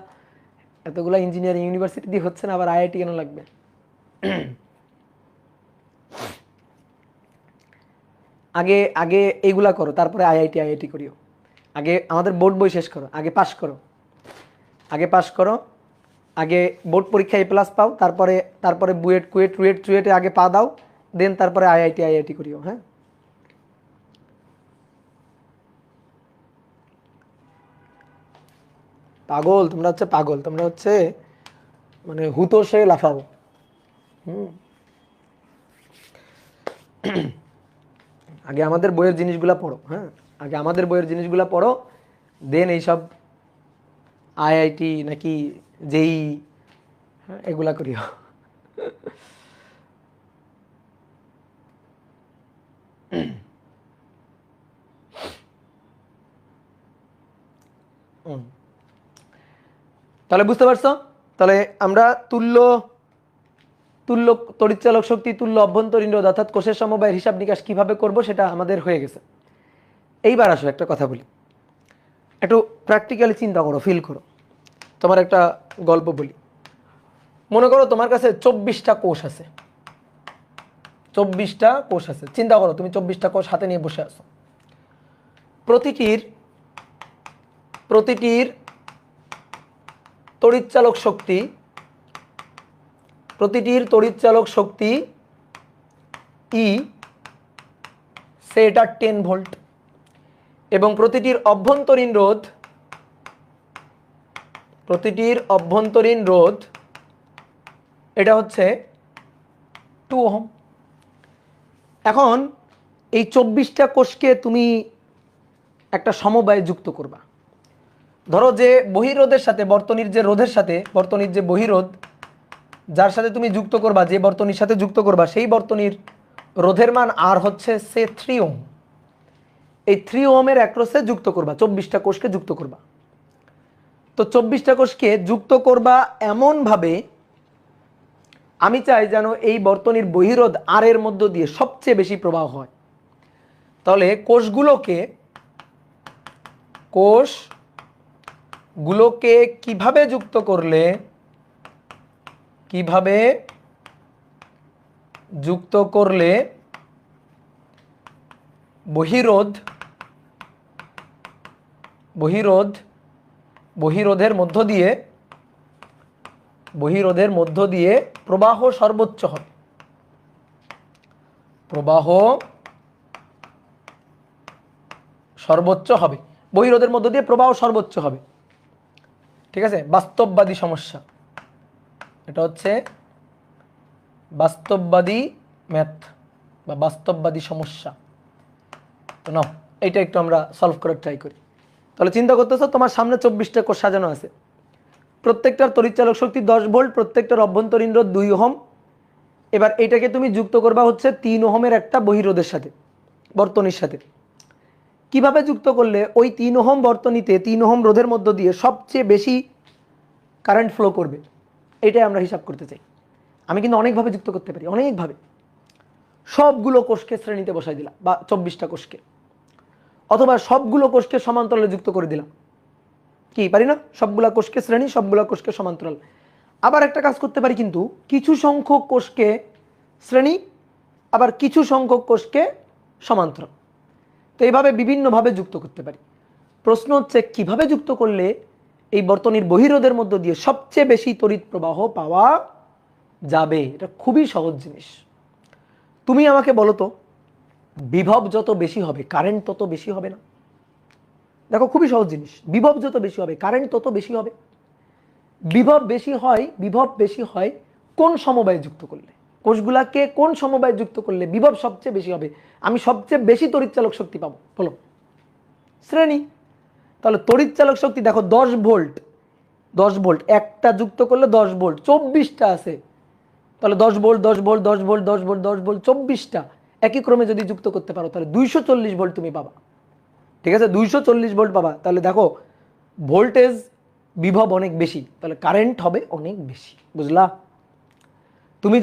এতগুলা ইঞ্জিনিয়ারিং ইউনিভার্সিটি দিয়ে হচ্ছে না, আবার আইআইটি কেন লাগবে? আগে আগে এইগুলা করো, তারপরে আইআইটি করিও। আগে আমাদের বোর্ড বই শেষ করো, আগে পাস করো, আগে পাস করো, আগে বোর্ড পরীক্ষায় A+ পাও, তারপরে তারপরে বুয়েট কুয়েট রুয়েট চুয়েটে আগে পা দাও, দেন তারপরে আইআইটি করিও। হ্যাঁ, পাগল তোমরা, হচ্ছে পাগল তোমরা, হচ্ছে মানে হুতো সে লাফাও। আগে আমাদের বইয়ের জিনিসগুলা পড়ো। হ্যাঁ, আগে আমাদের বইয়ের জিনিসগুলা পড়ো, দেন এইসব আইআইটি নাকি যেই, হ্যাঁ এগুলা করিও। তাহলে বুঝতে পারছো? তাহলে আমরা তুল্য তুল্য তড়িৎচালক শক্তি, তুল্য অভ্যন্তরীণ রোধ অর্থাৎ কোষের সমবায়ের হিসাব নিকাশ কিভাবে করব সেটা আমাদের হয়ে গেছে। এইবার আসো একটা কথা বলি, একটু প্র্যাকটিক্যালি চিন্তা করো, ফিল করো। তোমার একটা গল্প বলি। মনে করো তোমার কাছে 24টা কোষ আছে, 24টা কোষ আছে। চিন্তা করো তুমি 24টা কোষ হাতে নিয়ে বসে আছো, প্রতিটির তড়িৎচালক শক্তি, প্রতিটির তড়িৎচালক শক্তি ই, সে এটা 10 ভোল্ট, এবং প্রতিটির অভ্যন্তরীণ রোধ এটা হচ্ছে 2 ওহম। এখন এই 24টা কোষকে তুমি একটা সমবায়ে যুক্ত করবা। ধরো যে বহিরোধের সাথে বর্তনীর যে রোধের সাথে, বর্তনীর যে বহিরোধ যার সাথে তুমি যুক্ত করবা, যে বর্তনীর সাথে যুক্ত করবা, সেই বর্তনীর রোধের মান আর হচ্ছে সে 3 ওহম, এই 3 ওহমের অ্যাক্রসে যুক্ত করবা, 24টা কোষকে যুক্ত করবা। তো 24টা কোষকে যুক্ত করবা এমনভাবে, আমি চাই যেন এই বর্তনীর বহিরোধ আর এর মধ্য দিয়ে সবচেয়ে বেশি প্রবাহ হয়। তাহলে কোষগুলোকে কিভাবে যুক্ত করলে, বহিরোধের মধ্য দিয়ে প্রবাহ সর্বোচ্চ হবে, বহিরোধের মধ্য দিয়ে প্রবাহ সর্বোচ্চ হবে। ঠিক আছে, বাস্তববাদী সমস্যা, এটা হচ্ছে বাস্তববাদী ম্যাথ বা বাস্তববাদী সমস্যা। তো নাও এইটা একটু আমরা সলভ করার ট্রাই করি। তাহলে চিন্তা করতেছো তোমার সামনে 24টা কোষ সাজানো আছে, প্রত্যেকটার তড়িৎচালক শক্তি 10 ভোল্ট, প্রত্যেকটার অভ্যন্তরীণ রোধ 2 ওহম। এবার এটাকে তুমি যুক্ত করবা হচ্ছে 3 ওহমের একটা বহিরোধের সাথে, বর্তনীর সাথে। কিভাবে যুক্ত করলে ওই 3 ওহম বর্তনীতে 3 ওহম রোধের মধ্য দিয়ে সবচেয়ে বেশি কারেন্ট ফ্লো করবে, এটাই আমরা হিসাব করতে চাই। আমি কিন্তু অনেকভাবে যুক্ত করতে পারি, অনেকভাবে। সবগুলো কোষকে শ্রেণীতে বসাই দিলাম, বা 24টা কোষকে, অথবা সবগুলো কোষকে সমান্তরালে যুক্ত করে দিলাম। কি পারি না? সবগুলা কোষকে শ্রেণী, সবগুলা কোষকে সমান্তরাল। আবার একটা কাজ করতে পারি, কিন্তু কিছু সংখ্যক কোষকে শ্রেণী, আবার কিছু সংখ্যক কোষকে সমান্তরাল। তো এইভাবে বিভিন্নভাবে যুক্ত করতে পারি। প্রশ্ন হচ্ছে কিভাবে যুক্ত করলে এই বর্তনীর বহিরোধের মধ্য দিয়ে সবচেয়ে বেশি তড়িৎ প্রবাহ পাওয়া যাবে। এটা খুবই সহজ জিনিস। তুমি আমাকে বলো তো, বিভব যত বেশি হবে কারেন্ট তত বেশি হবে না? দেখো খুবই সহজ জিনিস, বিভব যত বেশি হবে কারেন্ট তত বেশি হবে। বিভব বেশি হয় কোন সমবায়ে যুক্ত করলে, কোষগুলাকে কোন সমবায়ে যুক্ত করলে বিভব সবচেয়ে বেশি হবে, আমি সবচেয়ে বেশি তড়িৎচালক শক্তি পাবো? বলো। শ্রেণী। তাহলে তড়িৎচালক শক্তি দেখো 10 ভোল্ট, একটা যুক্ত করলে 10 ভোল্ট, 24টা আছে, তাহলে 10 volt 10 volt 10 volt 10 volt 10 volt 24টা একই ক্রমে যদি যুক্ত করতে পারো তাহলে 240 ভোল্ট তুমি পাবা। ঠিক আছে, 240 ভোল্ট পাবা। তাহলে দেখো ভোল্টেজ বিভব অনেক বেশি, তাহলে কারেন্ট হবে অনেক বেশি। বুঝলা? তুমি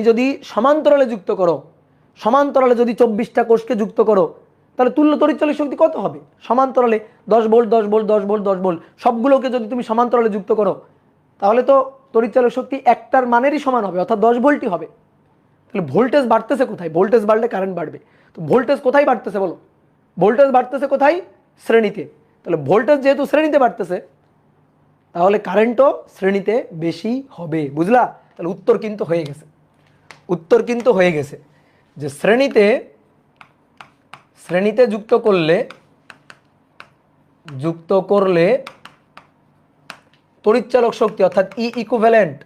যদি সমান্তরালে যুক্ত করো, সমান্তরালে যদি 24টা কোষকে যুক্ত করো, তাহলে তুল্য তড়িৎচালক শক্তি কত হবে? সমান্তরালে 10 ভোল্ট 10 ভোল্ট 10 ভোল্ট 10 ভোল্ট সবগুলোকে যদি তুমি সমান্তরালে যুক্ত করো, তাহলে তো তড়িৎচালক শক্তি একটার মানেরই সমান হবে, অর্থাৎ 10 ভোল্টই হবে। তাহলে ভোল্টেজ বাড়তেছে কোথায়? ভোল্টেজ বাড়লে কারেন্ট বাড়বে। তো ভোল্টেজ কোথায় বাড়তেছে বলো? ভোল্টেজ বাড়তেছে কোথায়? শ্রেণীতে। তাহলে ভোল্টেজ যেহেতু শ্রেণীতে বাড়তেছে, তাহলে কারেন্টও শ্রেণীতে বেশি হবে। বুঝলা? তাহলে উত্তর কিন্তু হয়ে গেছে যে শ্রেণীতে যুক্ত করলে তড়িৎচালক শক্তি অর্থাৎ ই ইকুইভ্যালেন্ট,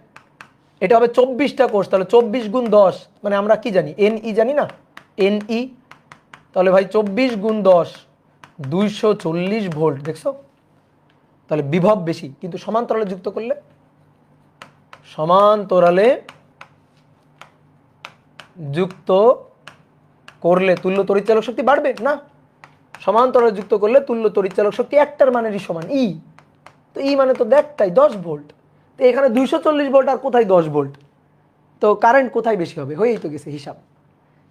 এটা হবে 24টা কোষ। তাহলে 24 গুণ 10 মানে আমরা কি জানি? এনই জানি না? এনই। তাহলে ভাই 24 গুণ 10 240 ভোল্ট। দেখছো? তাহলে বিভব বেশি, কিন্তু সমান্তরালে যুক্ত করলে, তুল্য তড়িৎচালক শক্তি বাড়বে না। সমান্তরালে যুক্ত করলে তুল্য তড়িৎচালক শক্তি একটার মানেরই সমান, ই। তো ই মানে তো দেখটাই 10 ভোল্ট। তো এখানে 240 ভোল্ট আর কোথায় 10 ভোল্ট? তো কারেন্ট কোথায় বেশি হবে? হয়েই তো গেছে হিসাব।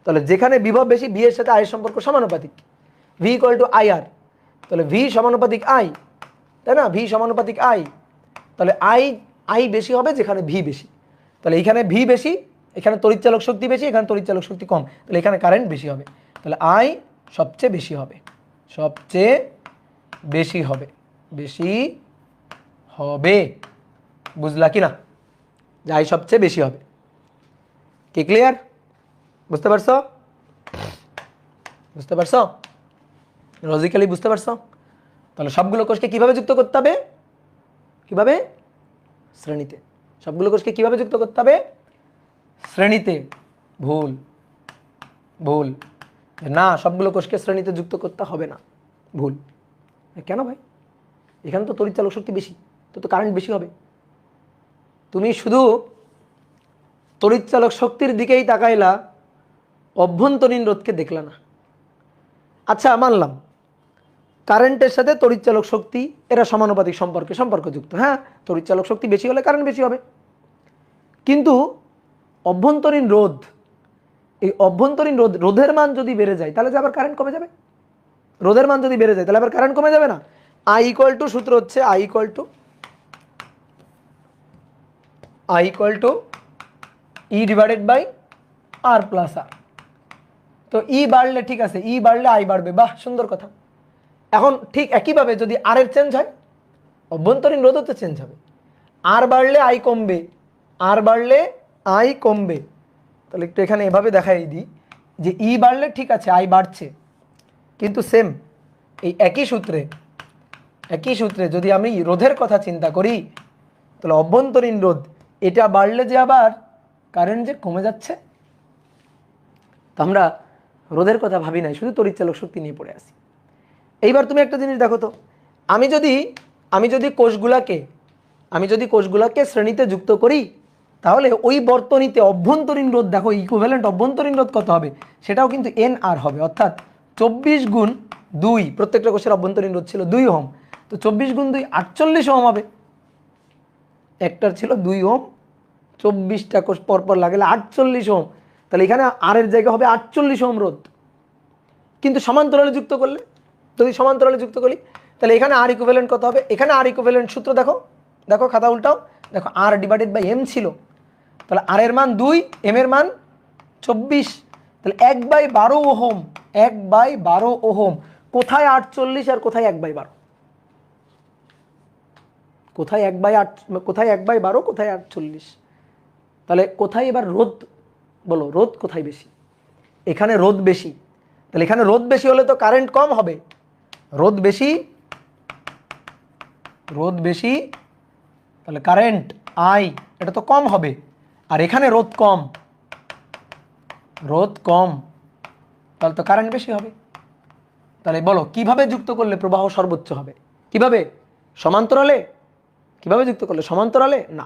তাহলে যেখানে বিভব বেশি, ভি এর সাথে আই এর সম্পর্ক সমানুপাতিক, ভি ইকুয়াল টু আই আর। তাহলে ভি সমানুপাতিক আই, তাই না? ভি সমানুপাতিক আই। তাহলে আই বেশি হবে যেখানে ভি বেশি। তাহলে এখানে ভি বেশি, এখানে তড়িৎচালক শক্তি বেশি, এখানে তড়িৎচালক শক্তি কম, তাহলে এখানে কারেন্ট বেশি হবে। তাহলে আই সবচেয়ে বেশি হবে, বুঝলা কি না? যে আই সবচেয়ে বেশি হবে। কি ক্লিয়ার? বুঝতে পারছো? লজিক্যালি বুঝতে পারছো? তাহলে সবগুলো কোষকে কিভাবে যুক্ত করতে হবে? কিভাবে? শ্রেণীতে। সবগুলো কোষকে কিভাবে যুক্ত করতে হবে? শ্রেণীতে। ভুল। না, সবগুলো কোষকে শ্রেণীতে যুক্ত করতে হবে না। ভুল। কেন ভাই? এখানে তো তড়িৎচালক শক্তি বেশি, তো কারেন্ট বেশি হবে। তুমি শুধু তড়িৎচালক শক্তির দিকেই তাকাইলা, অভ্যন্তরীণ রোধকে দেখলা না। আচ্ছা মানলাম কারেন্টের সাথে তড়িৎচালক শক্তি এরা সমানুপাতিক সম্পর্কযুক্ত, হ্যাঁ তড়িৎচালক শক্তি বেশি হলে কারেন্ট বেশি হবে। কিন্তু অভ্যন্তরীণ রোধ, এই অভ্যন্তরীণ রোধের মান যদি বেড়ে যায় তাহলে যে আবার কারেন্ট কমে যাবে। রোধের মান যদি বেড়ে যায় তাহলে আবার কারেন্ট কমে যাবে না। আই ইকুয়াল টু, সূত্র হচ্ছে I equal to E divided by R plus R. তো ই বাড়লে ঠিক আছে, ই বাড়লে আই বাড়বে, বাহ সুন্দর কথা। এখন ঠিক একইভাবে যদি আর এর চেঞ্জ হয়, অভ্যন্তরীণ রোধও তো চেঞ্জ হবে। আর বাড়লে আই কমবে, আর বাড়লে আই কমবে। তাহলে একটু এখানে এভাবে দেখাই দিই যে ই বাড়লে ঠিক আছে আই বাড়ছে, কিন্তু সেম এই একই সূত্রে যদি আমি রোধের কথা চিন্তা করি তাহলে অভ্যন্তরীণ রোধ এটা বাড়লে যে আবার কারেন্ট যে কমে যাচ্ছে। তো আমরা রোধের কথা ভাবি নাই, শুধু তড়িৎচালক শক্তি নিয়ে পড়ে আসি। এইবার তুমি একটা জিনিস দেখো তো, আমি যদি কোষগুলাকে শ্রেণীতে যুক্ত করি তাহলে ওই বর্তনীতে অভ্যন্তরীণ রোধ দেখো, ইকুইভ্যালেন্ট অভ্যন্তরীণ রোধ কত হবে, সেটাও কিন্তু এন আর হবে, অর্থাৎ 24 গুণ 2, প্রত্যেকটা কোষের অভ্যন্তরীণ রোধ ছিল 2 ওহম, তো 24 গুণ 2 48 ওহম হবে। একটার ছিল 2 ওহম, 24টা কোষ পরপর লাগালে 48 ওহম, তাহলে এখানে আর এর জায়গা হবে 48 ওহম রোধ। কিন্তু সমান্তরালে যুক্ত করলে, যদি সমান্তরালে যুক্ত করি তাহলে এখানে আর ইকুইভ্যালেন্ট কত হবে, এখানে আর ইকুইভ্যালেন্ট সূত্র দেখো খাতা উল্টাও, দেখো আর ডিভাইডেড বাই এম ছিল, তাহলে আর এর মান 2, এম এর মান 24, তাহলে 1/12 ওহম, 1/12 ওহম। কোথায় 48 আর কোথায় 1/12? কোথায় 1/12 কোথায় 48? তাহলে কোথায় এবার রোধ বলো, রোধ কোথায় বেশি? এখানে রোধ বেশি, তাহলে এখানে রোধ বেশি হলে তো কারেন্ট কম হবে। রোধ বেশি তাহলে কারেন্ট আই এটা তো কম হবে, আর এখানে রোধ কম তাহলে তো কারেন্ট বেশি হবে। তাহলে বলো কিভাবে যুক্ত করলে প্রবাহ সর্বোচ্চ হবে? কিভাবে? সমান্তরালে। কিভাবে যুক্ত করলে? সমান্তরালে না,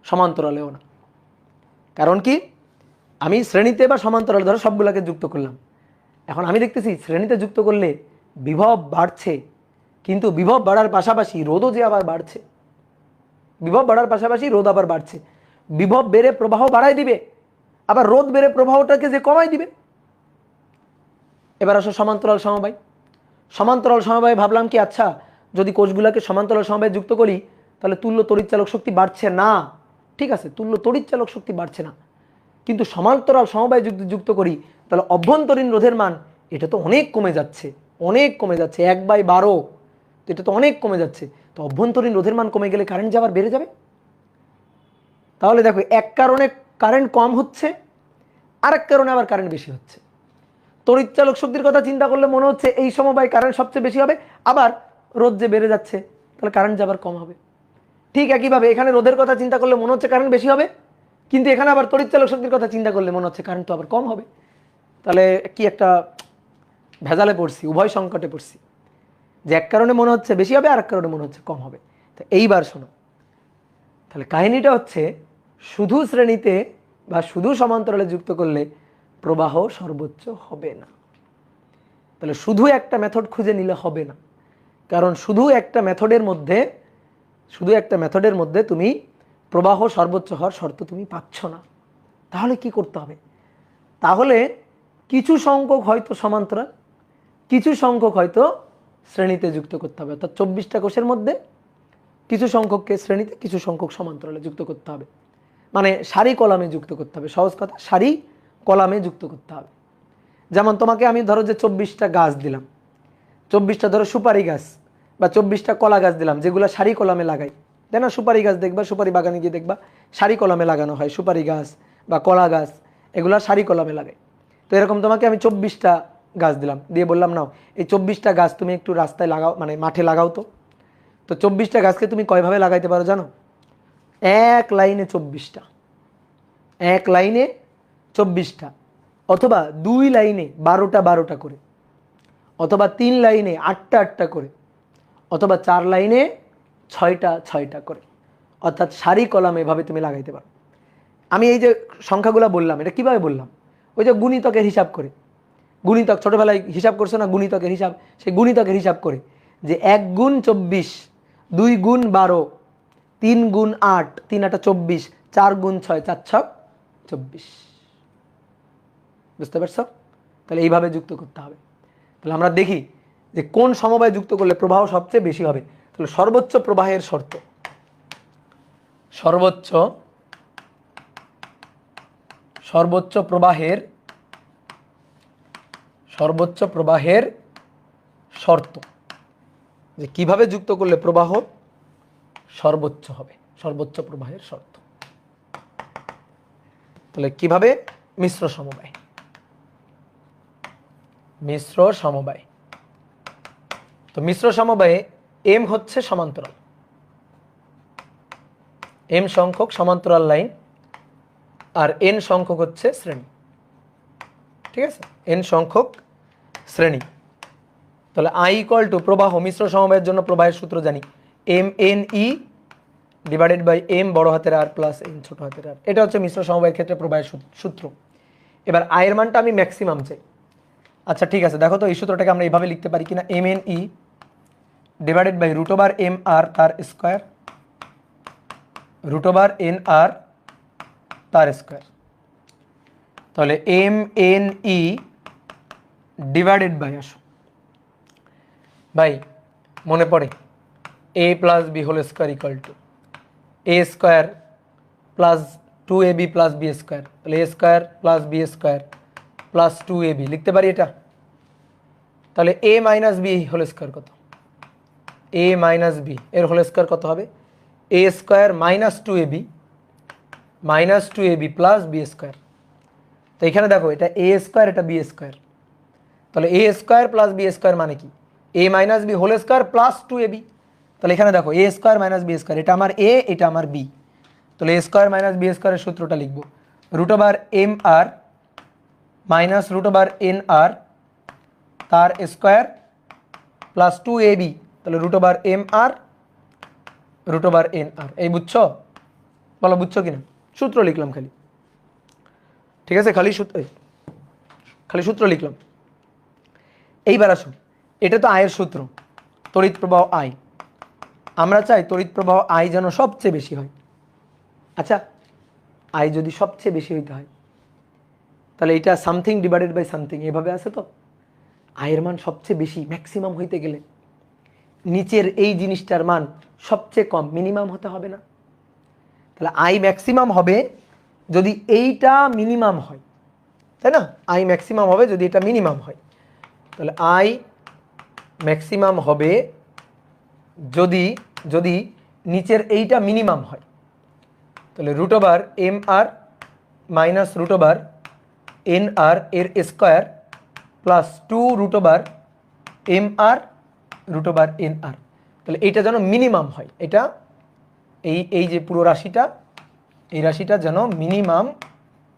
সমান্তরালেও না। কারণ কি, আমি শ্রেণীতে বা সমান্তরালে ধরো সবগুলোকে যুক্ত করলাম, এখন আমি দেখতেছি শ্রেণীতে যুক্ত করলে বিভব বাড়ছে, কিন্তু বিভব বাড়ার পাশাপাশি রোধও যে আবার বাড়ছে, বিভব বাড়ার পাশাপাশি রোধ আবার বাড়ছে। বিভব বেড়ে প্রবাহ বাড়াই দিবে, আবার রোধ বেড়ে প্রবাহটাকে যে কমাই দিবে। এবার আসো সমান্তরাল সমবায় ভাবলাম কি, আচ্ছা যদি কোষগুলোকে সমান্তরাল সমবায়ে যুক্ত করি তাহলে তুল্য তড়িৎচালক শক্তি বাড়ছে না, ঠিক আছে তুল্য তড়িৎচালক শক্তি বাড়ছে না, কিন্তু সমান্তরাল সমবায়ে যুক্ত করি তাহলে অভ্যন্তরীণ রোধের মান এটা তো অনেক কমে যাচ্ছে, 1/12, তো এটা তো অনেক কমে যাচ্ছে। তো অভ্যন্তরীণ রোধের মান কমে গেলে কারেন্ট যে আবার বেড়ে যাবে। তাহলে দেখো এক কারণে কারেন্ট কম হচ্ছে, আরেক কারণে আবার কারেন্ট বেশি হচ্ছে। তড়িৎচালক শক্তির কথা চিন্তা করলে মনে হচ্ছে এই সমবায় কারেন্ট সবচেয়ে বেশি হবে, আবার রোধ যে বেড়ে যাচ্ছে তাহলে কারেন্ট যে আবার কম হবে। ঠিক একইভাবে এখানে রোধের কথা চিন্তা করলে মনে হচ্ছে কারেন্ট বেশি হবে, কিন্তু এখানে আবার তড়িৎচালক শক্তির কথা চিন্তা করলে মনে হচ্ছে কারেন্ট তো আবার কম হবে। তাহলে কি একটা ভেজালে পড়ছি, উভয় সংকটে পড়ছি, যে এক কারণে মনে হচ্ছে বেশি হবে আর এক কারণে মনে হচ্ছে কম হবে। তো এইবার শোনো, তাহলে কাহিনীটা হচ্ছে শুধু শ্রেণীতে বা শুধু সমান্তরালে যুক্ত করলে প্রবাহ সর্বোচ্চ হবে না। তাহলে শুধু একটা মেথড খুঁজে নিলে হবে না, কারণ শুধু একটা মেথডের মধ্যে তুমি প্রবাহ সর্বোচ্চ হওয়ার শর্ত তুমি পাচ্ছ না। তাহলে কি করতে হবে? তাহলে কিছু সংখ্যক হয়তো সমান্তরাল, কিছু সংখ্যক হয়তো শ্রেণীতে যুক্ত করতে হবে, অর্থাৎ 24টা কোষের মধ্যে কিছু সংখ্যককে শ্রেণীতে কিছু সংখ্যক সমান্তরালে যুক্ত করতে হবে, মানে সারি কলামে যুক্ত করতে হবে। সহজ কথা, সারি কলামে যুক্ত করতে হবে। যেমন তোমাকে আমি ধরো যে 24টা গাছ দিলাম, 24টা ধরো সুপারি গাছ বা 24টা কলা গাছ দিলাম, যেগুলো সারি কলামে লাগাই, তাই না? সুপারি গাছ দেখবা, সুপারি বাগানে গিয়ে দেখবা সারি কলামে লাগানো হয়, সুপারি গাছ বা কলা গাছ এগুলো সারি কলামে লাগাই। তো এরকম তোমাকে আমি 24টা গাছ দিলাম, দিয়ে বললাম নাও এই 24টা গাছ তুমি একটু রাস্তায় লাগাও, মানে মাঠে লাগাও। তো 24টা গাছকে তুমি কয়ভাবে লাগাইতে পারো জানো? এক লাইনে 24টা, এক লাইনে 24টা, অথবা 2 লাইনে 12টা করে, অথবা 3 লাইনে 8টা করে, অথবা 4 লাইনে 6টা করে, অর্থাৎ সারি কলামে এভাবে তুমি লাগাইতে পারো। আমি এই যে সংখ্যাগুলো বললাম এটা কিভাবে বললাম? ওই যে গুণিতকের হিসাব করে, গুণিতক ছোটোবেলায় হিসাব করছো না, গুণিতকের হিসাব, সেই গুণিতকের হিসাব করে যে 1 গুণ 24, 2 গুণ 12, 3 গুণ 8, 3 8 24, 4 গুণ 6, 4 6 24। বুঝতে পারছো? তাহলে এইভাবে যুক্ত করতে হবে। তাহলে আমরা দেখি যে কোন সমবায় যুক্ত করলে প্রবাহ সবচেয়ে বেশি হবে। তাহলে সর্বোচ্চ প্রবাহের শর্ত, সর্বোচ্চ প্রবাহের শর্ত, যে কিভাবে যুক্ত করলে প্রবাহ সর্বোচ্চ হবে, সর্বোচ্চ প্রবাহের শর্ত। তাহলে কিভাবে? মিশ্র সমবায়। তো মিশ্র সমবায়ে এম হচ্ছে সমান্তরাল, এম সংখ্যক সমান্তরাল লাইন, আর এন সংখ্যক হচ্ছে শ্রেণী। ঠিক আছে, এন সংখ্যক শ্রেণী। তাহলে আই ইকুয়াল টু প্রবাহ, মিশ্র সমবায়ের জন্য প্রবাহের সূত্র জানি, m N E divided by m বড় হাতের আর প্লাস এন ছোট হাতের আর। এটা হচ্ছে মিশ্র সমবায়ের ক্ষেত্রে প্রবাহের সূত্র। এবার আয়ের মানটা আমি ম্যাক্সিমাম চাই। আচ্ছা ঠিক আছে, দেখো তো এই সূত্রটাকে আমরা এইভাবে লিখতে পারি কিনা, M N E divided by root over M R তার square, root over N R তার স্কোয়ার। তাহলে M N E divided by, আসো ভাই মনে পড়ে, A plus B whole square equal to A square plus 2ab plus B square. তাহলে A square plus B square plus 2ab লিখতে পারি এটা। তাহলে A minus B whole square কত? এ মাইনাস বি এর হোল স্কোয়ার কত হবে? A square minus 2ab plus B square. তো এখানে দেখো এটা এ স্কোয়ার, এটা বি স্কোয়ার। তাহলে A square plus B square মানে কি? A minus B whole square plus 2ab। তাহলে এখানে দেখো A square minus B square, এটা আমার এ, এটা আমার বি। তাহলে এ স্কোয়ার মাইনাস বি স্কোয়ারের সূত্রটা লিখবো, root over M R minus root over N R তার স্কোয়ার প্লাস 2ab। তাহলে root over M R root over N আর। এই বুঝছো? বলো বুঝছো কিনা? সূত্র লিখলাম খালি, ঠিক আছে, খালি সূত্র লিখলাম। এইবার আসুন, এটা তো আয়ের সূত্র, তড়িৎ প্রবাহ আই। আমরা চাই তড়িৎ প্রবাহ আই যেন সবচেয়ে বেশি হয়। আচ্ছা, আই যদি সবচেয়ে বেশি হইতে হয়, তাহলে এটা সামথিং ডিভাইডেড বাই সামথিং এভাবে আছে। তো আয়ের মান সবচেয়ে বেশি, ম্যাক্সিমাম হইতে গেলে নিচের এই জিনিসটার মান সবচেয়ে কম, মিনিমাম হতে হবে না? তাহলে আই ম্যাক্সিমাম হবে যদি এইটা মিনিমাম হয়, তাই না? আই ম্যাক্সিমাম হবে যদি এটা মিনিমাম হয়। তাহলে আই ম্যাক্সিমাম হবে যদি যদি নিচের এইটা মিনিমাম হয়। তাহলে root over M R minus root over N R এর square plus 2 root over M R root over N R. তাহলে এইটা যেন মিনিমাম হয়, এটা এই যে পুরো রাশিটা, এই রাশিটা যেন মিনিমাম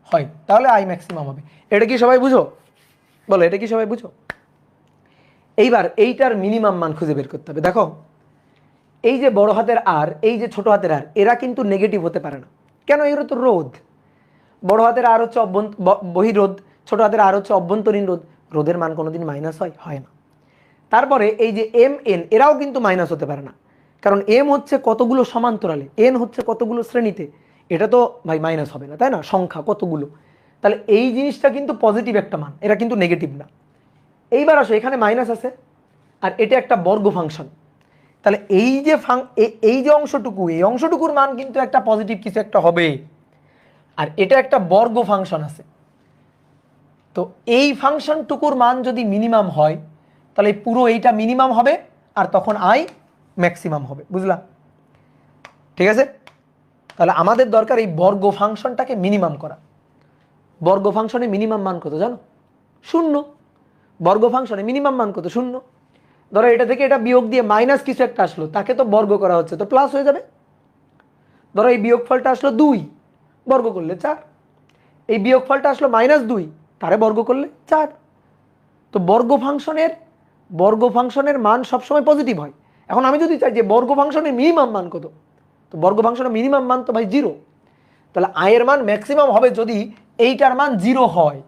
হয়, তাহলে আই ম্যাক্সিমাম হবে। এটা কি সবাই বুঝো? বলো, এটা কি সবাই বুঝো? এইবার এইটার মিনিমাম মান খুঁজে বের করতে হবে। দেখো, এই যে বড় হাতের আর, এই যে ছোট হাতের আর, এরা কিন্তু নেগেটিভ হতে পারে না। কেন? এরা তো রোধ। বড় হাতের আর হচ্ছে বহিরোধ, ছোট হাতের আর হচ্ছে অভ্যন্তরীণ রোধ। রোধের মান কোনোদিন মাইনাস হয় না। তারপরে এই যে এম এন, এরাও কিন্তু মাইনাস হতে পারে না, কারণ এম হচ্ছে কতগুলো সমান্তরালে, এন হচ্ছে কতগুলো শ্রেণীতে, এটা তো ভাই মাইনাস হবে না, তাই না? সংখ্যা কতগুলো, তাহলে এই জিনিসটা কিন্তু পজিটিভ একটা মান, এরা কিন্তু নেগেটিভ না। এইবার আসো, এখানে মাইনাস আছে আর এটা একটা বর্গ ফাংশন, তাহলে এই যে অংশটুকু, এই অংশটুকুর মান কিন্তু একটা পজিটিভ কিছু একটা হবে, আর এটা একটা বর্গ ফাংশন আছে। তো এই ফাংশনটুকুর মান যদি মিনিমাম হয়, তাহলে পুরো এইটা মিনিমাম হবে, আর তখন আই ম্যাক্সিমাম হবে। বুঝলা? ঠিক আছে, তাহলে আমাদের দরকার এই বর্গ ফাংশনটাকে মিনিমাম করা। বর্গ ফাংশনে মিনিমাম মান কত জানো? 0। বর্গ ফাংশনে মিনিমাম মান কত? 0। ধরো এটা থেকে এটা বিয়োগ দিয়ে মাইনাস কিছু একটা আসলো, তাকে তো বর্গ করা হচ্ছে, তো প্লাস হয়ে যাবে। ধরো এই বিয়োগফলটা আসলো 2, বর্গ করলে 4। এই বিয়োগফলটা আসলো -2, তারে বর্গ করলে 4। তো বর্গ ফাংশনের মান সবসময় পজিটিভ হয়। এখন আমি যদি চাই যে বর্গ ফাংশনের মিনিমাম মান কত, তো বর্গ ফাংশনের মিনিমাম মান তো ভাই 0। তাহলে আয়ের মান ম্যাক্সিমাম হবে যদি এইটার মান 0 হয়।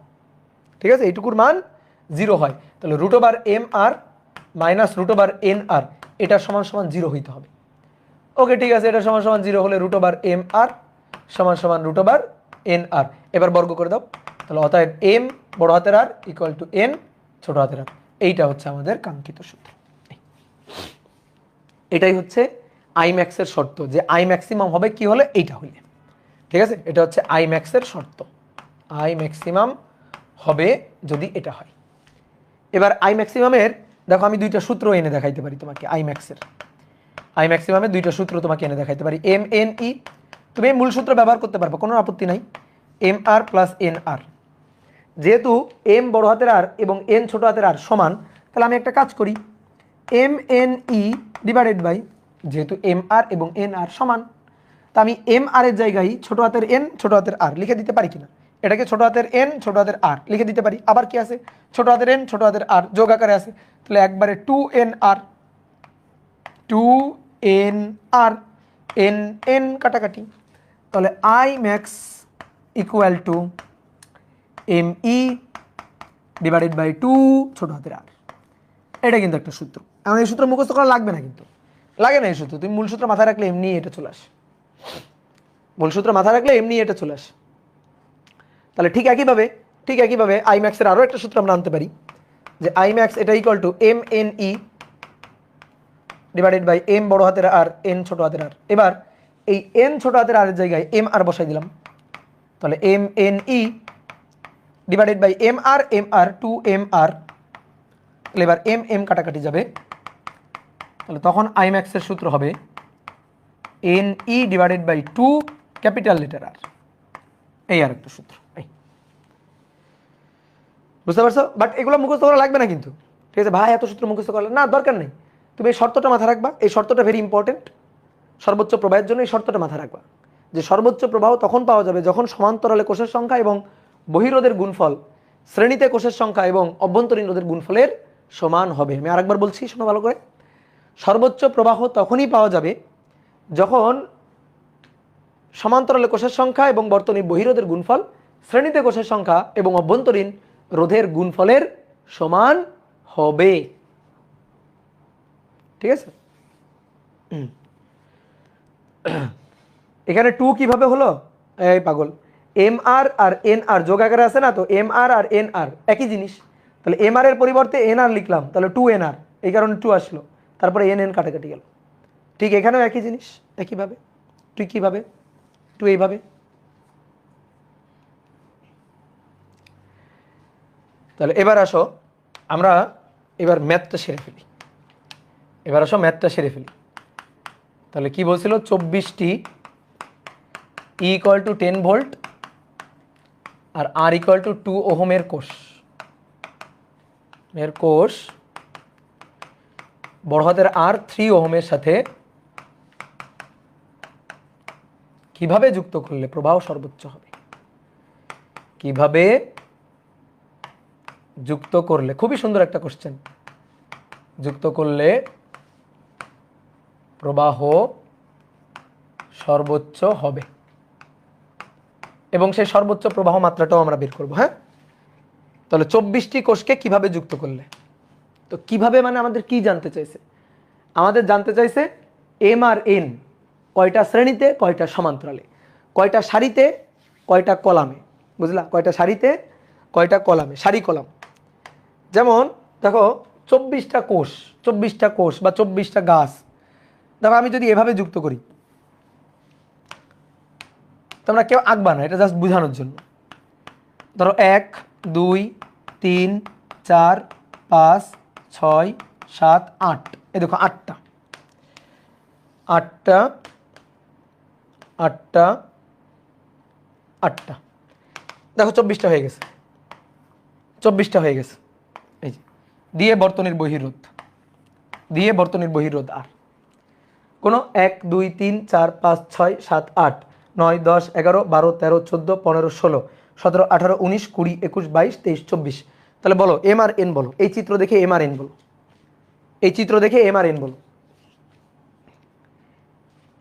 ঠিক আছে, এইটুকুর মান জিরো হয়, তাহলে root over M R minus root over N আর এটা সমান সমান জিরো হইতে হবে। ওকে ঠিক আছে, এটা সমান সমান জিরো হলে রুট ওভার এম আর সমান সমান রুট ওভার এন আর। এবার বর্গ করে দাও, তাহলে অতএব এম বড় হাতের আর ইকুয়াল টু এন ছোট হাতের আর। এইটা হচ্ছে আমাদের কাঙ্ক্ষিত সূত্র। এটাই হচ্ছে আই ম্যাক্সের শর্ত, যে আই ম্যাক্সিমাম হবে কি হলে এইটা হইলে। ঠিক আছে, এটা হচ্ছে আই ম্যাক্সের শর্ত, আই ম্যাক্সিমাম হবে যদি এটা হয়। এবার আই ম্যাক্সিমামের দেখো আমি দুইটা সূত্র এনে দেখাইতে পারি তোমাকে। আই ম্যাক্সিমামের দুইটা সূত্র তোমাকে এনে দেখাইতে পারি। এম এন ই, তুমি মূল সূত্র ব্যবহার করতে পারবে, কোনো আপত্তি নাই। এম আর প্লাস এন আর, যেহেতু এম বড় হাতের আর এবং এন ছোট হাতের আর সমান, তাহলে আমি একটা কাজ করি, m N E divided by, যেহেতু এম আর এবং এন আর সমান, তা আমি এম আর এর জায়গায় ছোট হাতের এন ছোট হাতের আর লিখে দিতে পারি কিনা? এটাকে ছোট হাতের এন ছোট হাতের আর লিখে দিতে পারি। আবার কি আছে, ছোট হাতের এন ছোট হাতের আর যোগ আকারে আছে, তাহলে একবারে two n R, two n R, n n কাটাকাটি, তাহলে I max equal to m E divided by two ছোট হাতের আর। এটা কিন্তু একটা সূত্র। এখন এই সূত্র মুখস্থ করা লাগবে না, কিন্তু লাগে না এই সূত্র, তুমি মূল সূত্র মাথায় রাখলে এমনি এটা চলে আসে, মূল সূত্র মাথায় রাখলে এমনি এটা চলে আসে। তাহলে ঠিক একইভাবে আই ম্যাক্সের আরও একটা সূত্র আমরা আনতে পারি, যে আই ম্যাক্স এটা equal to m N E divided by m বড় হাতের আর এন ছোট হাতের আর। এবার এই এন ছোট হাতের আর এর জায়গায় এম আর বসাই দিলাম, তাহলে M N E divided by M R two M R, তাহলে এবার এম এম কাটাকাটি যাবে, তাহলে তখন আই ম্যাক্সের সূত্র হবে N E divided by two capital letter R. এই আর একটা সূত্র, এই বুঝতে পারছো? বাট এগুলো মুখস্থ করা লাগবে না কিন্তু, ঠিক আছে ভাই, এত সূত্র মুখস্থ করা না দরকার নেই। তুমি এই শর্তটা মাথায় রাখবা, এই শর্তটা ভেরি ইম্পর্টেন্ট সর্বোচ্চ প্রবাহের জন্য। এই শর্তটা মাথায় রাখবা যে সর্বোচ্চ প্রবাহ তখন পাওয়া যাবে যখন সমান্তরালে কোষের সংখ্যা এবং বহিরোধের গুণফল শ্রেণীতে কোষের সংখ্যা এবং অভ্যন্তরীণ রোধের গুণফলের সমান হবে। আমি আরেকবার বলছি, শোনো ভালো করে, সর্বোচ্চ প্রবাহ তখনই পাওয়া যাবে যখন সমান্তরালে কোষের সংখ্যা এবং বর্তনী বহিরোধের গুণফল শ্রেণীতে কোষের সংখ্যা এবং অভ্যন্তরীণ রোধের গুণফলের সমান হবে। ঠিক আছে, এখানে টু কিভাবে হলো? এই পাগল, এম আর আর এন আর যোগ আকারে আছে না, তো এম আর আর এন আর একই জিনিস, তাহলে এম আর এর পরিবর্তে এন আর লিখলাম, তাহলে টু এন আর, এই কারণে টু আসলো, তারপরে এন এন কাটাকাটি গেল। ঠিক এখানেও একই জিনিস, একইভাবে তুই কিভাবে টু এইভাবে। তাহলে এবার আসো আমরা এবার ম্যাথটা সেরে ফেলি, তাহলে কি বলছিল, 24টি ই ইকুয়াল টু 10 ভোল্ট আর আর ইকুয়াল টু 2 ওহমের কোষ বড় হাতের আর 3 ওহমের সাথে কিভাবে যুক্ত করলে প্রবাহ সর্বোচ্চ হবে? কিভাবে যুক্ত করলে, খুবই সুন্দর একটা কোশ্চেন, যুক্ত করলে প্রবাহ সর্বোচ্চ হবে এবং সেই সর্বোচ্চ প্রবাহ মাত্রাটাও আমরা বের করব। হ্যাঁ, তাহলে 24টি কোষকে কিভাবে যুক্ত করলে, তো কিভাবে মানে আমাদের কি জানতে চাইছে? আমাদের জানতে চাইছে এম আর এন কয়টা শ্রেণীতে, কয়টা সমান্তরালে, কয়টা সারিতে, কয়টা কলামে, বুঝলা? কয়টা সারিতে, কয়টা কলামে, সারি কলাম। যেমন দেখো 24টা কোষ বা 24টা গাছ, দেখো আমি যদি এভাবে যুক্ত করি, তোমরা কেউ আঁকবা না, এটা জাস্ট বোঝানোর জন্য। ধরো 1 2 3 4 5 6 7 8, এই দেখো আটটা, দেখো 24টা হয়ে গেছে, এই যে দিয়ে বর্তনীর বহিরোধ আর কোনো 1 2 3 4 5 6 7 8 9 10 11 12 13 14 15 16 17 18 19 20 21 22 23 24। তাহলে বলো এম আর এন বলো, এই চিত্র দেখে এম আর এন বলো,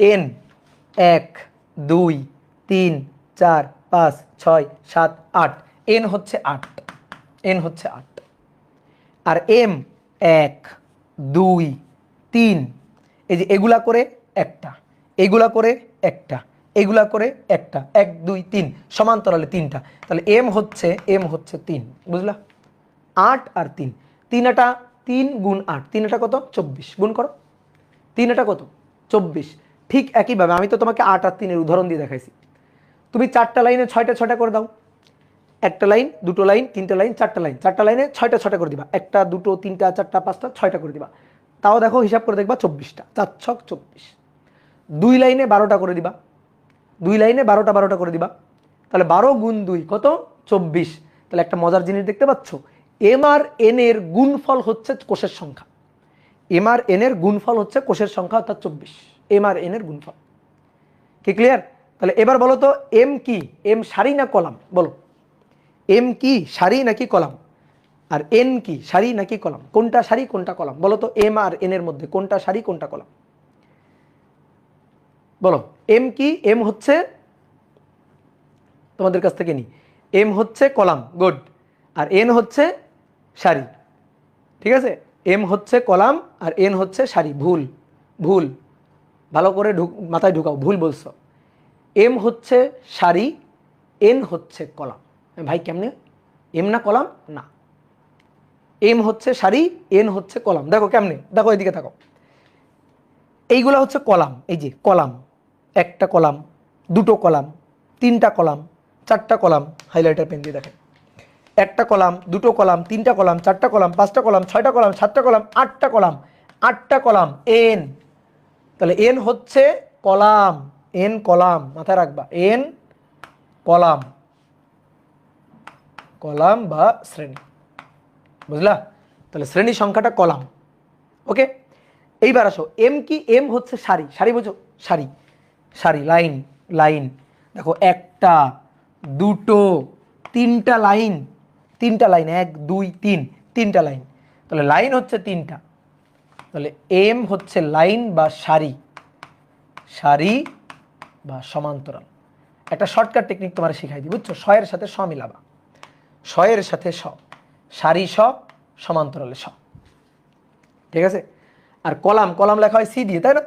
এন 1 2 3 4 5 6 7 8, এন হচ্ছে 8, আর এম 1 2 3, এই যে এগুলা করে একটা, এগুলা করে একটা, এগুলা করে একটা, 1 2 3 সমান্তরালে তিনটা। তাহলে এম হচ্ছে 3, বুঝলা? 8 আর 3, 3 এটা 3 গুণ 8, 3 এটা কত? 24, গুণ করো। 3 এটা কত? 24। ঠিক একইভাবে আমি তো তোমাকে 8 আর 3 এর উদাহরণ দিয়ে দেখাইছি। তুমি 4টা লাইনে 6টা 6টা করে দাও। একটা লাইন, দুটো লাইন, তিনটা লাইন, চারটা লাইন, চারটা লাইনে 6টা 6টা করে দিবা। একটা, দুটো, তিনটা, চারটা, পাঁচটা, 6টা করে দিবা। তাও দেখো হিসাব করে দেখবা 24টা, 4 ছক 24। 2 লাইনে 12টা করে দিবা, 2 লাইনে 12টা 12টা করে দিবা। তাহলে 12 গুণ 2 কত? 24। তাহলে একটা মজার জিনিস দেখতে পাচ্ছ, এম আর এন এর গুণফল হচ্ছে কোষের সংখ্যা। এম আর এন এর গুণফল হচ্ছে কোষের সংখ্যা, অর্থাৎ 24। এম আর এন এর গুণফল। কি ক্লিয়ার? তাহলে এবার বলো তো এম কি? এম সারি না কলাম? বলো, এম কি সারি নাকি কলাম? আর এন কি সারি নাকি কলাম? কোনটা সারি কোনটা কলাম? বলো তো এম আর এন এর মধ্যে কোনটা সারি কোনটা কলাম? বলো এম কি? এম হচ্ছে, তোমাদের কাছ থেকে নি, এম হচ্ছে কলাম, গুড। আর এন হচ্ছে সারি, ঠিক আছে? এম হচ্ছে কলাম আর এন হচ্ছে সারি। ভুল, ভুল, ভালো করে মাথায় ঢুকাও, ভুল বলছো। এম হচ্ছে সারি, এন হচ্ছে কলাম। ভাই কেমনে? এম না কলাম? না, এম হচ্ছে সারি, এন হচ্ছে কলাম। দেখো কেমনে, দেখো এদিকে থাকো। এইগুলা হচ্ছে কলাম, এই যে কলাম, একটা কলাম, দুটো কলাম, তিনটা কলাম, চারটা কলাম। হাইলাইটার পেন দিয়ে দেখেন, একটা কলাম, দুটো কলাম, তিনটা কলাম, চারটা কলাম, পাঁচটা কলাম, 6টা কলাম, 7টা কলাম, 8টা কলাম, 8টা কলাম, এন। তাহলে এন হচ্ছে কলাম, এন কলাম, মাথায় রাখবা, এন কলাম, কলাম বা শ্রেণী, বুঝলা? তাহলে শ্রেণী সংখ্যাটা কলাম। ওকে, এইবার আসো এম কি? এম হচ্ছে সারি, সারি বুঝো? সারি, সারি, লাইন, লাইন। দেখো একটা, দুটো, তিনটা লাইন, তিনটা লাইন, 1 2 3, তিনটা লাইন। তাহলে লাইন হচ্ছে তিনটা। তাহলে এম হচ্ছে লাইন বা সারি, সারি বা সমান্তরাল। একটা শর্টকাট টেকনিক তোমার শিখাই দিই, বুঝছো? শয়ের সাথে স মিলাবা, শয়ের সাথে স, সারি স, সমান্তরালে স, ঠিক আছে? আর কলাম, কলাম লেখা হয় সি দিয়ে, তাই না?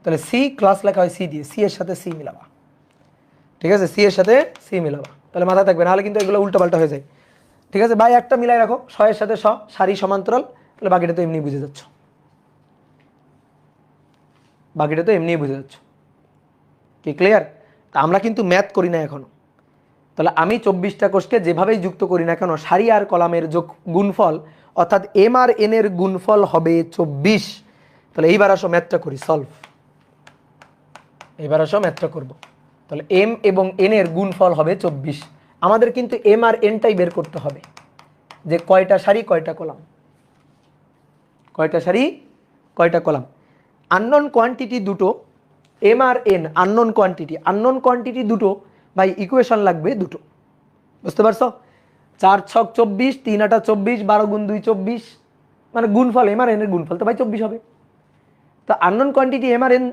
তাহলে সি ক্লাস লেখা হয় সি দিয়ে, সি এর সাথে সি মিলাবা, ঠিক আছে? সি এর সাথে সি মিলাবা, তাহলে মাথায় থাকবে, নাহলে কিন্তু এগুলো উল্টোপাল্টা হয়ে যায়, ঠিক আছে? ভাই একটা মিলাই রাখো, শয়ের সাথে স, সারি সমান্তরাল, তাহলে বাকিটা তো এমনি বুঝে যাচ্ছ, বাকিটা তো এমনি বুঝে যাচ্ছ। কি ক্লিয়ার? তা আমরা কিন্তু ম্যাথ করি না এখনো। তাহলে আমি 24টা কোষকে যেভাবেই যুক্ত করি না কেন, সারি আর কলামের যোগ গুণফল, অর্থাৎ এম আর এন এর গুণফল হবে 24। তাহলে এইবার আসো ম্যাথটা করি, সলভ। এবার আসো ম্যাথটা করব। তাহলে এম এবং এন এর গুণফল হবে 24। আমাদের কিন্তু এম আর এনটাই বের করতে হবে, যে কয়টা সারি কয়টা কলাম, কয়টা সারি কয়টা কলাম। আননোন কোয়ান্টিটি দুটো, এম আর N unknown quantity, unknown quantity দুটো, ভাই ইকুয়েশন লাগবে দুটো, বুঝতে পারছো? 4 ছক 24, 3 আটা 24, 12 গুণ 2 24, মানে গুণফল এম আর এন এর গুণফল তো ভাই 24 হবে। তো আননোন কোয়ান্টিটি এম আর এন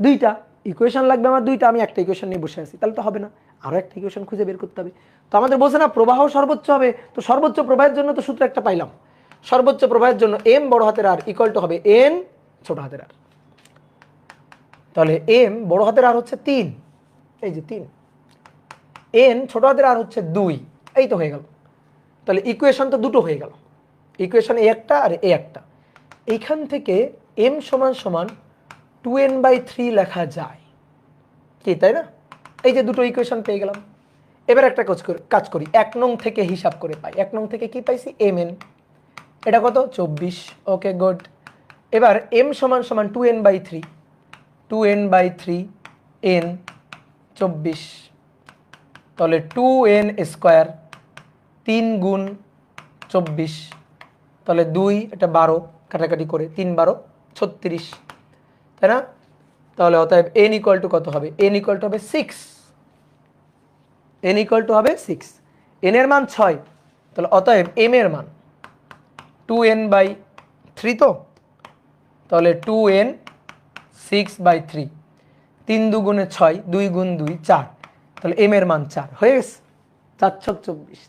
দুইটা, ইকুয়েশন লাগবে আমার দুইটা, আমি একটা ইকুয়েশন নিয়ে বসে আছি, তাহলে তো হবে না, আরও একটা ইকুয়েশন খুঁজে বের করতে হবে। তো আমাদের বলছে না প্রবাহ সর্বোচ্চ হবে, তো সর্বোচ্চ প্রবাহের জন্য তো সূত্র একটা পাইলাম, সর্বোচ্চ প্রবাহের জন্য এম বড় হাতের আর ইকুয়াল টু হবে এন ছোট হাতের আর। তাহলে এম বড় হাতের আর হচ্ছে 3, এই যে 3, এন ছোট হাতের আর হচ্ছে 2, এই তো হয়ে গেল। তাহলে ইকুয়েশন তো দুটো হয়ে গেল, ইকুয়েশন এ একটা আর এ একটা। এইখান থেকে এম সমান সমান 2n/3 লেখা যায় কি, তাই না? এই যে দুটো ইকুয়েশন পেয়ে গেলাম। এবার একটা কাজ করি, 1 নং থেকে হিসাব করে পাই। 1 নং থেকে কি পাইছি? এম এন, এটা কত? 24। Okay good. এবার এম সমান সমান 2n/3, 2n/3 এন 24, তাহলে 2n স্কোয়ার, 3 গুণ 24, তাহলে 2 এটা 12, কাটাকাটি করে 3 12 36, তাই না? তাহলে অতএব n ইকুয়াল টু কত হবে? n ইকুয়াল টু হবে 6, n ইকুয়াল টু হবে 6, n এর মান 6, তাহলে অতএব m এর মান 2n/3, তো তাহলে 2n 6/3, 3 দুগুণে 6, 2 গুণ 2 4, তাহলে m এর মান 4 হয়ে গেছে। 4 ছক 24,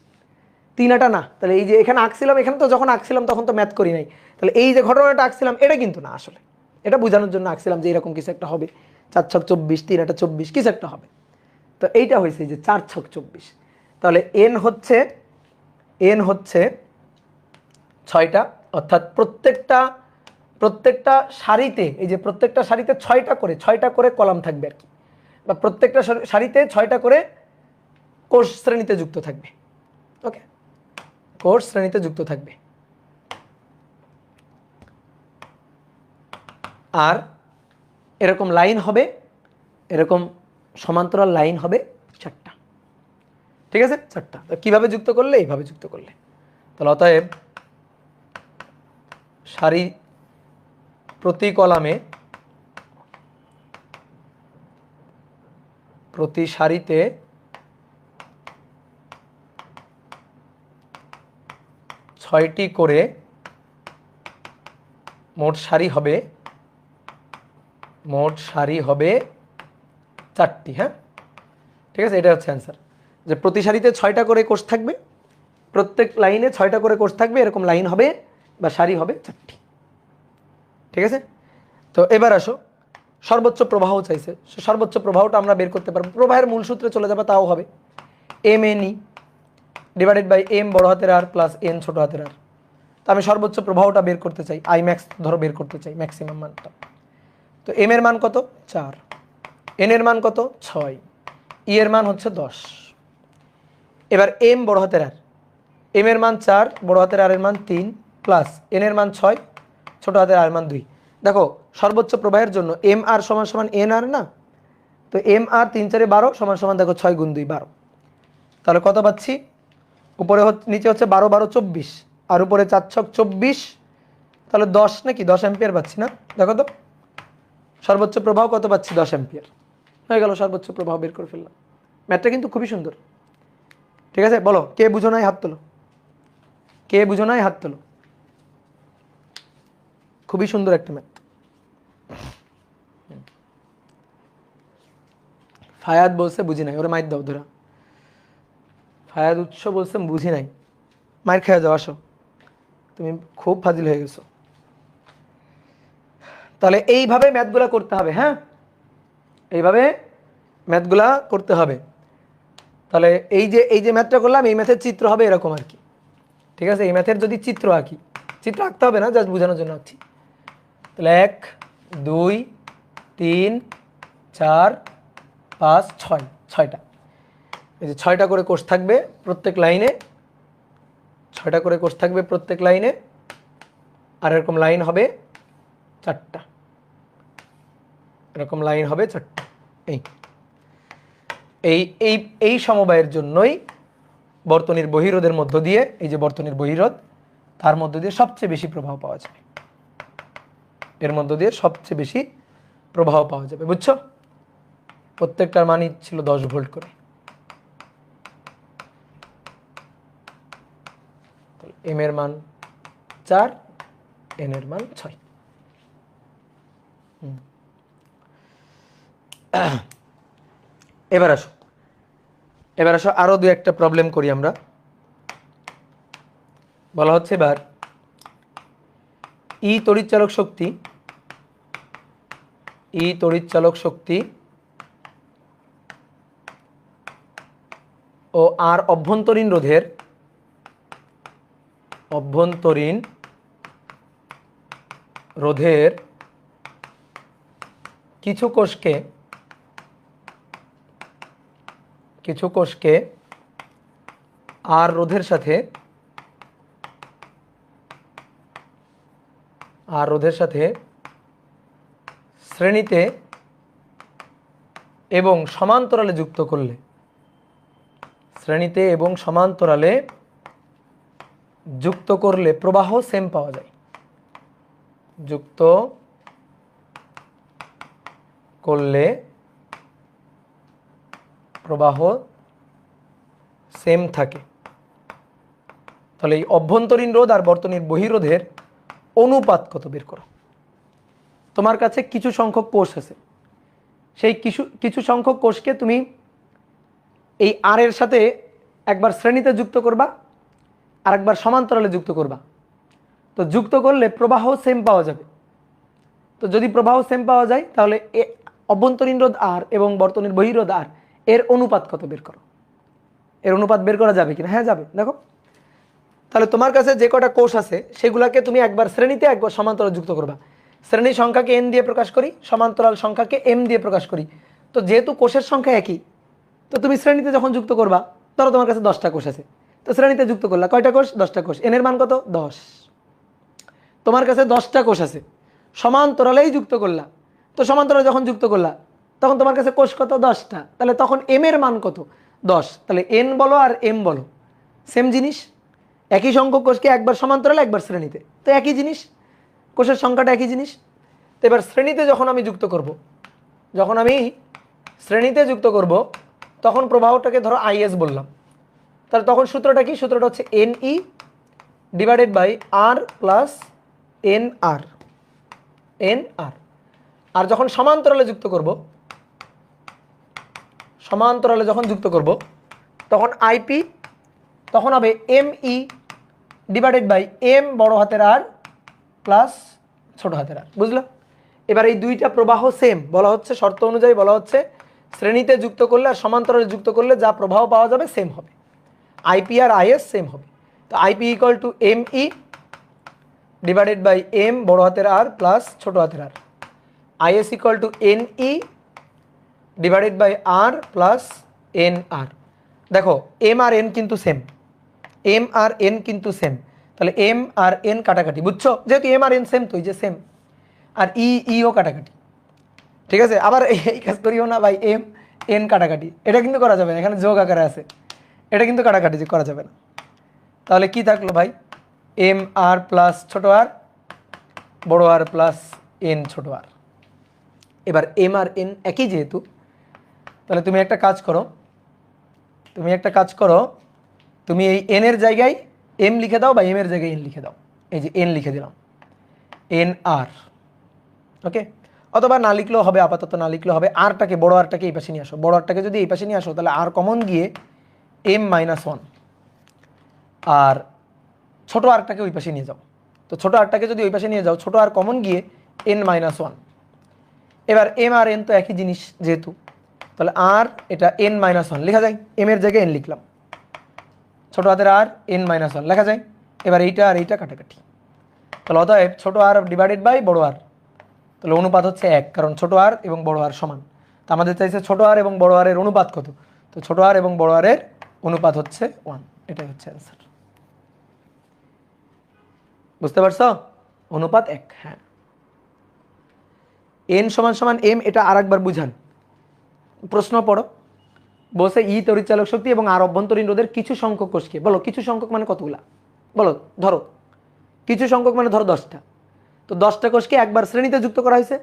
3 না, তাহলে এই যে এখানে আঁকছিলাম, এখানে তো যখন আঁকছিলাম তখন তো ম্যাথ করি নাই, তাহলে এই যে ঘটনাটা আঁকছিলাম এটা কিন্তু না, আসলে এটা বোঝানোর জন্য আঁকছিলাম যে এরকম কিছু একটা হবে, 4 ছক 24, 3 8 24 কিছু একটা হবে। তো এইটা হয়েছে যে 4 ছক 24, তাহলে এন হচ্ছে 6টা, অর্থাৎ প্রত্যেকটা সারিতে, এই যে প্রত্যেকটা সারিতে 6টা করে কলাম থাকবে আর কি, বা প্রত্যেকটা সারিতে 6টা করে কোষ শ্রেণীতে যুক্ত থাকবে। ওকে, কোষ শ্রেণীতে যুক্ত থাকবে। আর এরকম লাইন হবে, এরকম সমান্তরাল লাইন হবে 4টা। ঠিক আছে, 4টা। কিভাবে যুক্ত করলে? এইভাবে যুক্ত করলে। তাহলে অতএব সারি প্রতি কলামে, প্রতি সারিতে 6টি করে মোট সারি হবে 4টি। হ্যাঁ, ঠিক আছে, এটা হচ্ছে অ্যান্সার, যে প্রতি সারিতে 6টা করে কোষ থাকবে, প্রত্যেক লাইনে 6টা করে কোষ থাকবে, এরকম লাইন হবে বা সারি হবে 4টি। ঠিক আছে, তো এবার আসো, সর্বোচ্চ প্রবাহ চাইছে, সর্বোচ্চ প্রবাহটা আমরা বের করতে পারবো, প্রবাহের মূল সূত্রে চলে যাবে, তাও হবে m N E divided by m বড় হাতের আর প্লাস এন ছোট হাতের আর। তো আমি সর্বোচ্চ প্রবাহটা বের করতে চাই, আই ম্যাক্স ধরো বের করতে চাই, ম্যাক্সিমাম মানটা। তো এম এর মান কত? 4, এন এর মান কত? 6, ই এর মান হচ্ছে 10। এবার এম বড় হাতের আর, এম এর মান 4, বড় হাতের আর এর মান 3 প্লাস এন এর মান 6, ছোট হাতের আর এর মান 2। দেখো সর্বোচ্চ প্রবাহের জন্য এম আর সমান সমান এন আর না, তো এম আর 3 4 12 সমান সমান দেখো 6 গুণ 2 12। তাহলে কত পাচ্ছি? উপরে নিচে হচ্ছে 12 12 24, আর উপরে 4 ছক 24, তাহলে 10 নাকি 10 অ্যাম্পিয়ার পাচ্ছি না? দেখো তো সর্বোচ্চ প্রবাহ কত পাচ্ছি? 10 অ্যাম্পিয়ার। হয়ে গেল, সর্বোচ্চ প্রবাহ বের করে ফেললাম। ম্যাথটা কিন্তু খুবই সুন্দর। ঠিক আছে, বলো কে বুঝো নাই হাত তোলো, কে বুঝো নাই হাত তোলো। খুবই সুন্দর একটা ম্যাথ। ফায়াদ বলছে বুঝি নাই, ওরে মাইর দাও ধরা। ফায়াদ উৎস বলছে বুঝি নাই, মাইর খেয়ে যাও, আসো, তুমি খুব ফাজিল হয়ে গেছো। তাহলে এইভাবে ম্যাথগুলা করতে হবে। হ্যাঁ, এইভাবে ম্যাথগুলা করতে হবে। তাহলে এই যে ম্যাথটা করলাম, এই ম্যাথের চিত্র হবে এরকম আর কি। ঠিক আছে, এই ম্যাথের যদি চিত্র আঁকি, চিত্র আঁকতে হবে না, জাস্ট বোঝানোর জন্য আঁকছি। তাহলে 1 2 3 4 5 6, 6টা, এই যে 6টা করে কোষ থাকবে প্রত্যেক লাইনে, 6টা করে কোষ থাকবে প্রত্যেক লাইনে, আর এরকম লাইন হবে 4টা, এরকম লাইন হবে 4টা। এই সমবায়ের জন্যই বর্তনীর বহিরোধের মধ্য দিয়ে, এই যে বর্তনীর বহিরোধ, তার মধ্য দিয়ে সবচেয়ে বেশি প্রবাহ পাওয়া যাবে, এর মধ্য দিয়ে সবচেয়ে বেশি প্রবাহ পাওয়া যাবে। বুঝছো? প্রত্যেকটার মানই ছিল 10 ভোল্ট করে। এম এর মান 4, এন এর মান 6। এবার আসো আরো 2-একটা প্রবলেম করি আমরা। বলা হচ্ছে এবার ই তড়িৎচালক শক্তি ও আর অভ্যন্তরীণ রোধের কিছু কোষকে আর রোধের সাথে শ্রেণীতে এবং সমান্তরালে যুক্ত করলে, প্রবাহ সেম পাওয়া যায়। যুক্ত করলে প্রবাহ সেম থাকে। তাহলে এই অভ্যন্তরীণ রোধ আর বর্তনীর বহিরোধের অনুপাত কত বের করো। তোমার কাছে কিছু সংখ্যক কোষ আছে, সেই কিছু সংখ্যক কোষকে তুমি এই আর এর সাথে একবার শ্রেণীতে যুক্ত করবা, আরেকবার সমান্তরালে যুক্ত করবা, তো যুক্ত করলে প্রবাহ সেম পাওয়া যাবে। তো যদি প্রবাহ সেম পাওয়া যায় তাহলে অভ্যন্তরীণ রোধ আর এবং বর্তনীর বহিরোধ আর এর অনুপাত কত বের করো। এর অনুপাত বের করা যাবে কিনা? হ্যাঁ যাবে। দেখো তাহলে তোমার কাছে যে কটা কোষ আছে সেগুলোকে তুমি একবার শ্রেণীতে একবার সমান্তরাল যুক্ত করবা। শ্রেণী সংখ্যাকে n দিয়ে প্রকাশ করি, সমান্তরাল সংখ্যাকে m দিয়ে প্রকাশ করি। তো যেহেতু কোষের সংখ্যা একই, তো তুমি শ্রেণীতে যখন যুক্ত করবা, ধরো তোমার কাছে 10টা কোষ আছে, তো শ্রেণীতে যুক্ত করলা কয়টা কোষ? 10টা কোষ। n এর মান কত? 10। তোমার কাছে 10টা কোষ আছে, সমান্তরালেই যুক্ত করলা, তো সমান্তরালে যখন যুক্ত করলা তখন তোমার কাছে কোষ কত? 10টা। তাহলে তখন m এর মান কত? 10। তাহলে n বলো আর m বলো সেম জিনিস, একই সংখ্যক কোষকে একবার সমান্তরালে একবার শ্রেণীতে, তো একই জিনিস, কোষের সংখ্যাটা একই জিনিস। তো এবার শ্রেণীতে যখন আমি যুক্ত করব, যখন আমি শ্রেণীতে যুক্ত করব তখন প্রবাহটাকে ধরো আইএস বললাম, তাহলে তখন সূত্রটা কি? সূত্রটা হচ্ছে NE divided by R plus NR। NR। আর যখন সমান্তরালে যুক্ত করব, সমান্তরালে যখন যুক্ত করব তখন আইপি তখন হবে ME ডিভাইডেড বাই M বড় হাতের আর প্লাস ছোট হাতের আর। বুঝলা? এবার এই দুইটা প্রবাহ সেম, বলা হচ্ছে শর্ত অনুযায়ী বলা হচ্ছে শ্রেণীতে যুক্ত করলে আর সমান্তরালে যুক্ত করলে যা প্রবাহ পাওয়া যাবে সেম হবে, আইপি আর আইএস সেম হবে। তো I P equal to ME divided by M বড় হাতের আর প্লাস ছোট হাতের R, I S equal to NE divided by R plus NR। দেখো M আর N কিন্তু সেম, M আর N কিন্তু সেম, তাহলে M আর N কাটাকাটি, বুঝছো? যেহেতু M আর N সেম, তো এই যে সেম, আর ইও কাটাকাটি, ঠিক আছে? আবার এই কাজ করিও না ভাই, M N কাটাকাটি, এটা কিন্তু করা যাবে না, এখানে যোগ আকারে আছে, এটা কিন্তু কাটাকাটি যে করা যাবে না। তাহলে কি থাকলো ভাই? M আর প্লাস ছোট আর বড় আর প্লাস N ছোট আর। এবার M আর N একই যেহেতু, তাহলে তুমি একটা কাজ করো, তুমি এই N এর জায়গায় M লিখে দাও বা M এর জায়গায় N লিখে দাও। এই যে N লিখে দিলাম, NR, ওকে? অথবা না লিখলেও হবে, আপাতত না লিখলেও হবে। আরটাকে, বড় আরটাকে এই পাশে নিয়ে আসো, বড় আরটাকে যদি এই পাশে নিয়ে আসো তাহলে আর কমন গিয়ে M-1, আর ছোট আরটাকে ওই পাশে নিয়ে যাও, তো ছোট আরটাকে যদি ওই পাশে নিয়ে যাও, ছোট আর কমন গিয়ে N-1। এবার M আর N তো একই জিনিস যেহেতু, তাহলে আর এটা N-1 লেখা যায়, M এর জায়গায় N লিখলাম, ছোট হাতের আর N-1 লেখা যায়। এবার এইটা আর এইটা কাটাকাটি, তাহলে অতএব ছোট আর ডিভাইডেড বাই বড় আর, তাহলে অনুপাত হচ্ছে 1, কারণ ছোট আর এবং বড় আর সমান। তো আমাদের চাইছে ছোট আর এবং বড় আরের অনুপাত কত, তো ছোট আর এবং বড় আরের অনুপাত হচ্ছে 1, এটাই হচ্ছে অ্যান্সার। বুঝতে পারছো? অনুপাত 1। হ্যাঁ, N সমান সমান M, এটা আরেকবার বুঝান। প্রশ্ন পড়ো, বসে ই তড়িৎচালক শক্তি এবং আর অভ্যন্তরীণ রোধের কিছু সংখ্যক কোষকে, বলো কিছু সংখ্যক মানে কতগুলা? বলো, ধরো কিছু সংখ্যক মানে ধরো 10টা, তো 10টা কোষকে একবার শ্রেণীতে যুক্ত করা হয়েছে,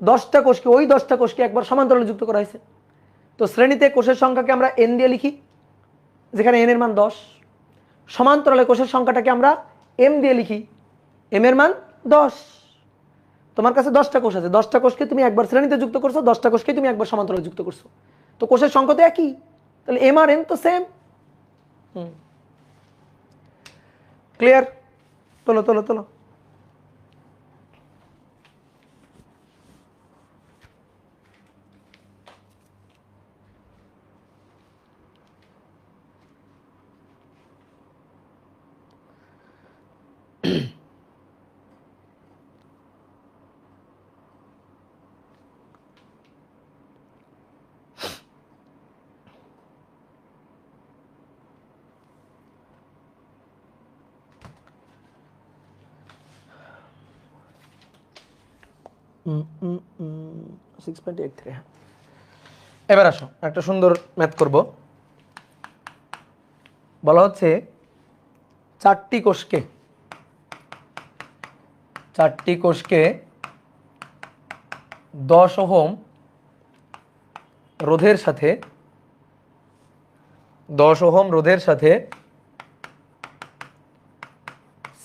10টা কোষকে, ওই 10টা কোষকে একবার সমান্তরালে যুক্ত করা হয়েছে। তো শ্রেণীতে কোষের সংখ্যাকে আমরা N দিয়ে লিখি, যেখানে N এর মান 10। সমান্তরালে কোষের সংখ্যাটাকে আমরা M দিয়ে লিখি, M এর মান 10। তোমার কাছে 10টা কোষ আছে, 10টা কোষকে তুমি একবার শ্রেণীতে যুক্ত করছো, 10টা কোষকে তুমি একবার সমান্তরালে যুক্ত করছো, তো কোষের সংখ্যা তো একই, তাহলে M আর N তো সেম। ক্লিয়ার? তোলো তোলো তোলো। এবার আসো একটা সুন্দর ম্যাথ করব। বলা হচ্ছে চারটি কোষকে 10 ওহম রোধের সাথে 10 ওহম রোধের সাথে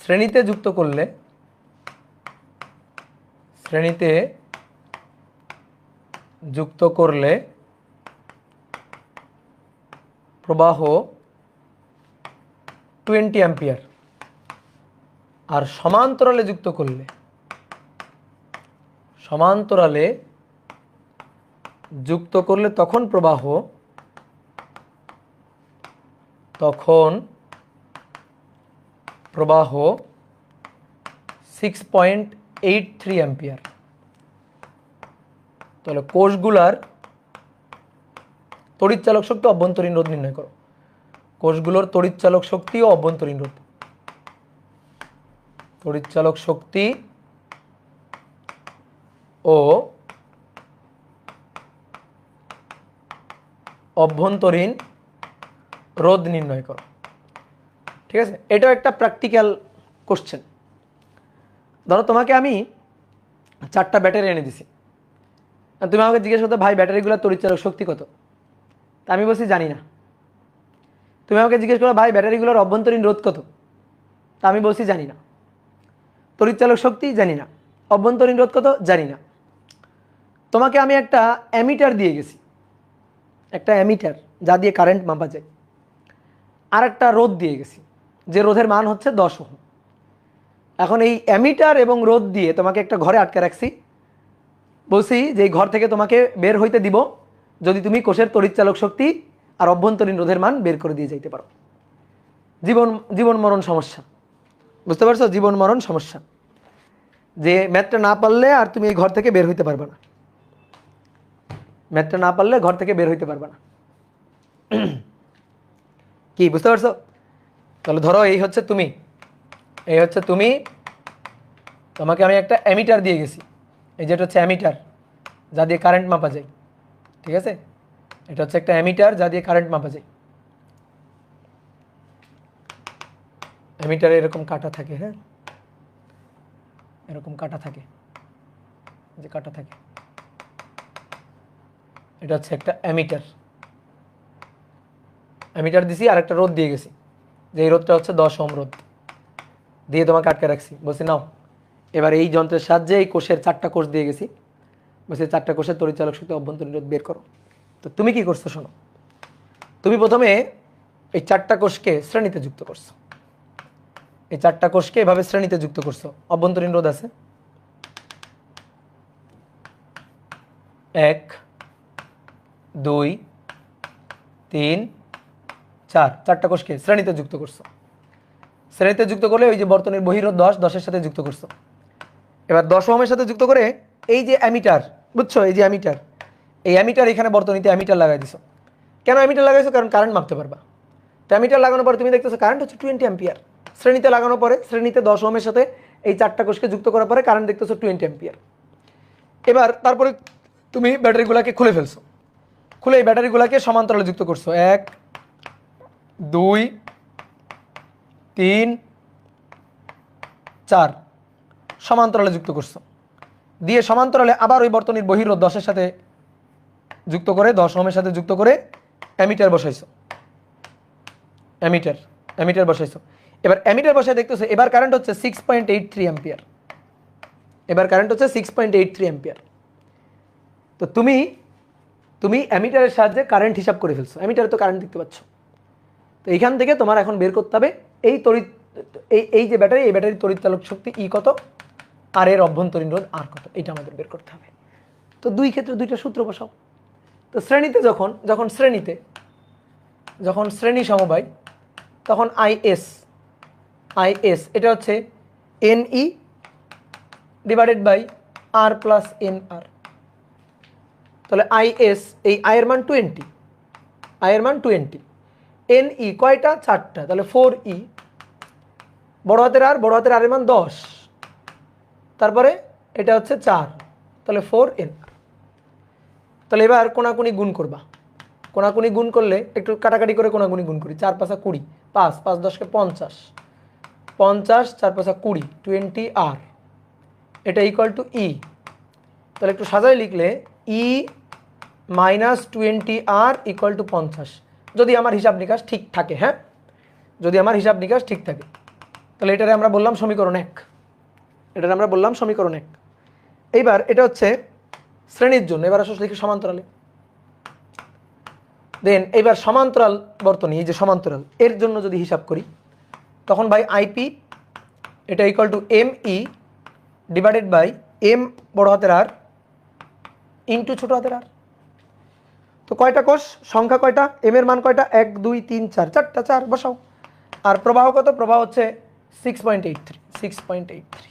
শ্রেণীতে যুক্ত করলে প্রবাহ 20 অ্যাম্পিয়ার, আর সমান্তরালে যুক্ত করলে তখন প্রবাহ 6.83 অ্যাম্পিয়ার। তাহলে কোষগুলার তড়িৎচালক শক্তি, অভ্যন্তরীণ রোধ নির্ণয় করো। কোষগুলোর তড়িৎচালক শক্তি ও অভ্যন্তরীণ রোধ। তড়িৎচালক শক্তি ও অভ্যন্তরীণ রোধ নির্ণয় করো। ঠিক আছে, এটাও একটা প্র্যাকটিক্যাল কোশ্চেন। ধরো তোমাকে আমি 4টা ব্যাটারি এনে দিছি, তুমি আমাকে জিজ্ঞেস করতে ভাই ব্যাটারিগুলোর তড়িৎচালক শক্তি কত, তা আমি বলছি জানি না। তুমি আমাকে জিজ্ঞেস করো ভাই ব্যাটারিগুলোর অভ্যন্তরীণ রোধ কত, তা আমি বলছি জানি না। তড়িৎচালক শক্তি জানি না, অভ্যন্তরীণ রোধ কত জানি না। তোমাকে আমি একটা অ্যামিটার দিয়ে গেছি, একটা অ্যামিটার যা দিয়ে কারেন্ট মাপা যায়, আর একটা রোধ দিয়ে গেছি যে রোধের মান হচ্ছে 10 ওহম। এখন এই অ্যামিটার এবং রোধ দিয়ে তোমাকে একটা ঘরে আটকে রাখছি, বলছি যে এই ঘর থেকে তোমাকে বের হইতে দিব যদি তুমি কোষের তড়িৎচালক শক্তি আর অভ্যন্তরীণ রোধের মান বের করে দিয়ে যাইতে পারো। জীবন মরণ সমস্যা, বুঝতে পারছো? জীবন মরণ সমস্যা, যে ম্যাথটা না পারলে আর তুমি এই ঘর থেকে বের হইতে পারবে না। ম্যাথটা না পারলে ঘর থেকে বের হইতে পারবে না। কি বুঝতে পারছো? তাহলে ধরো এই হচ্ছে তুমি, তোমাকে আমি একটা অ্যামিটার দিয়ে গেছি, এই যেটা হচ্ছে অ্যামিটার যা দিয়ে কারেন্ট মাপা যায়। ঠিক আছে, এটা হচ্ছে একটা অ্যামিটার যা দিয়ে কারেন্ট মাপা যায়। অ্যামিটারে এরকম কাটা থাকে, হ্যাঁ এরকম কাটা থাকে, যে কাটা থাকে, এটা হচ্ছে একটা অ্যামিটার দিছি, আর একটা রোধ দিয়ে গেছি, যে এই রোধটা হচ্ছে 10 ওহম রোধ দিয়ে তোমাকে আটকে রাখছি। বলছি নাও এবার এই যন্ত্রের সাহায্যে এই কোষের 4টা কোষ দিয়ে গেছি, বলছি 4টা কোষের তড়িৎচালক শক্তি, অভ্যন্তরীণ রোধ বের করো। তো তুমি কি করছো শোনো, তুমি প্রথমে এই 4টা কোষকে শ্রেণীতে যুক্ত করছো, এই 4টা কোষকে এভাবে শ্রেণীতে যুক্ত করছো। অভ্যন্তরীণ রোধ আছে 1 2 3 4, 4টা কোষকে শ্রেণীতে যুক্ত করছো। শ্রেণীতে যুক্ত করলে ওই যে বর্তনীর বহিরোধ 10-10-এর সাথে যুক্ত করছো। এবার 10 ওহমের সাথে যুক্ত করে এই যে অ্যামিটার, বুঝছো, এই যে অ্যামিটার, এই অ্যামিটার এখানে বর্তনীতে অ্যামিটার লাগাই দিছো। কেন অ্যামিটার লাগাইছো? কারণ কারেন্ট মাপতে পারবা। তো অ্যামিটার লাগানোর পরে তুমি দেখতেছো কারেন্ট হচ্ছে 20 অ্যাম্পিয়ার। শ্রেণীতে লাগানোর পরে, শ্রেণীতে 10 ওহমের সাথে এই 4টা কোষকে যুক্ত করার পরে কারেন্ট দেখতেছো 20 অ্যাম্পিয়ার। এবার তারপরে তুমি ব্যাটারিগুলোকে খুলে ফেলছো, খুলে এই ব্যাটারিগুলোকে সমান্তরালে যুক্ত করছো, 1 2 3 4 সমান্তরালে যুক্ত করছো। দিয়ে সমান্তরালে আবার ওই বর্তনীর বহিরোধ 10-এর সাথে যুক্ত করে, 10 ওহমের সাথে যুক্ত করে অ্যামিটার বসাইছো, অ্যামিটার বসাইছো। এবার অ্যামিটার বসায় দেখতেছো এবার কারেন্ট হচ্ছে 6.83 অ্যাম্পিয়ার। এবার কারেন্ট হচ্ছে 6.83 অ্যাম্পিয়ার। তো তুমি অ্যামিটারের সাহায্যে কারেন্ট হিসাব করে ফেলছো, অ্যামিটারে তো কারেন্ট দেখতে পাচ্ছ। তো এইখান থেকে তোমার এখন বের করতে হবে এই যে ব্যাটারি, এই ব্যাটারির তড়িৎচালক শক্তি ই কত, আর এর অভ্যন্তরীণ রোধ আর কত, এটা আমাদের বের করতে হবে। তো দুই ক্ষেত্রে দুইটা সূত্র বসাও। তো শ্রেণীতে যখন শ্রেণী সমবায়, তখন আইএস এটা হচ্ছে NE divided by R plus NR। তাহলে আইএস, এই আয়ের মান 20, NE কয়টা? 4টা, তাহলে 4E, বড় হাতের আর এর মান 10, তারপরে এটা হচ্ছে 4, তাহলে 4NR। তাহলে এবার কোনাকুনি গুণ করবা, কোনাকুনি গুণ করলে একটু কাটাকাটি করে কোনাকুনি গুণ করি, 4 5 20, 5 5 10 50, 50 4 5 20, 20R, এটা ইকুয়াল টু E। তাহলে একটু সাজায় লিখলে E minus 20R equal to 50, যদি আমার হিসাব নিকাশ ঠিক থাকে। হ্যাঁ, যদি আমার হিসাব নিকাশ ঠিক থাকে, তাহলে এটারে আমরা বললাম সমীকরণ 1, এইবার এটা হচ্ছে শ্রেণীর জন্য। এবার আসলে লিখি সমান্তরালে। দেন এবার সমান্তরাল বর্তনী, এই যে সমান্তরাল, এর জন্য যদি হিসাব করি, তখন ভাই আইপি এটা equal to m E divided by m বড় হাতের আর ইন্টু ছোট হাতের আর। তো কয়টা কোষ, সংখ্যা কয়টা, এম এর মান কয়টা, 1 2 3 4, চারটা, 4 বসাও। আর প্রবাহ কত, প্রবাহ হচ্ছে 6.83,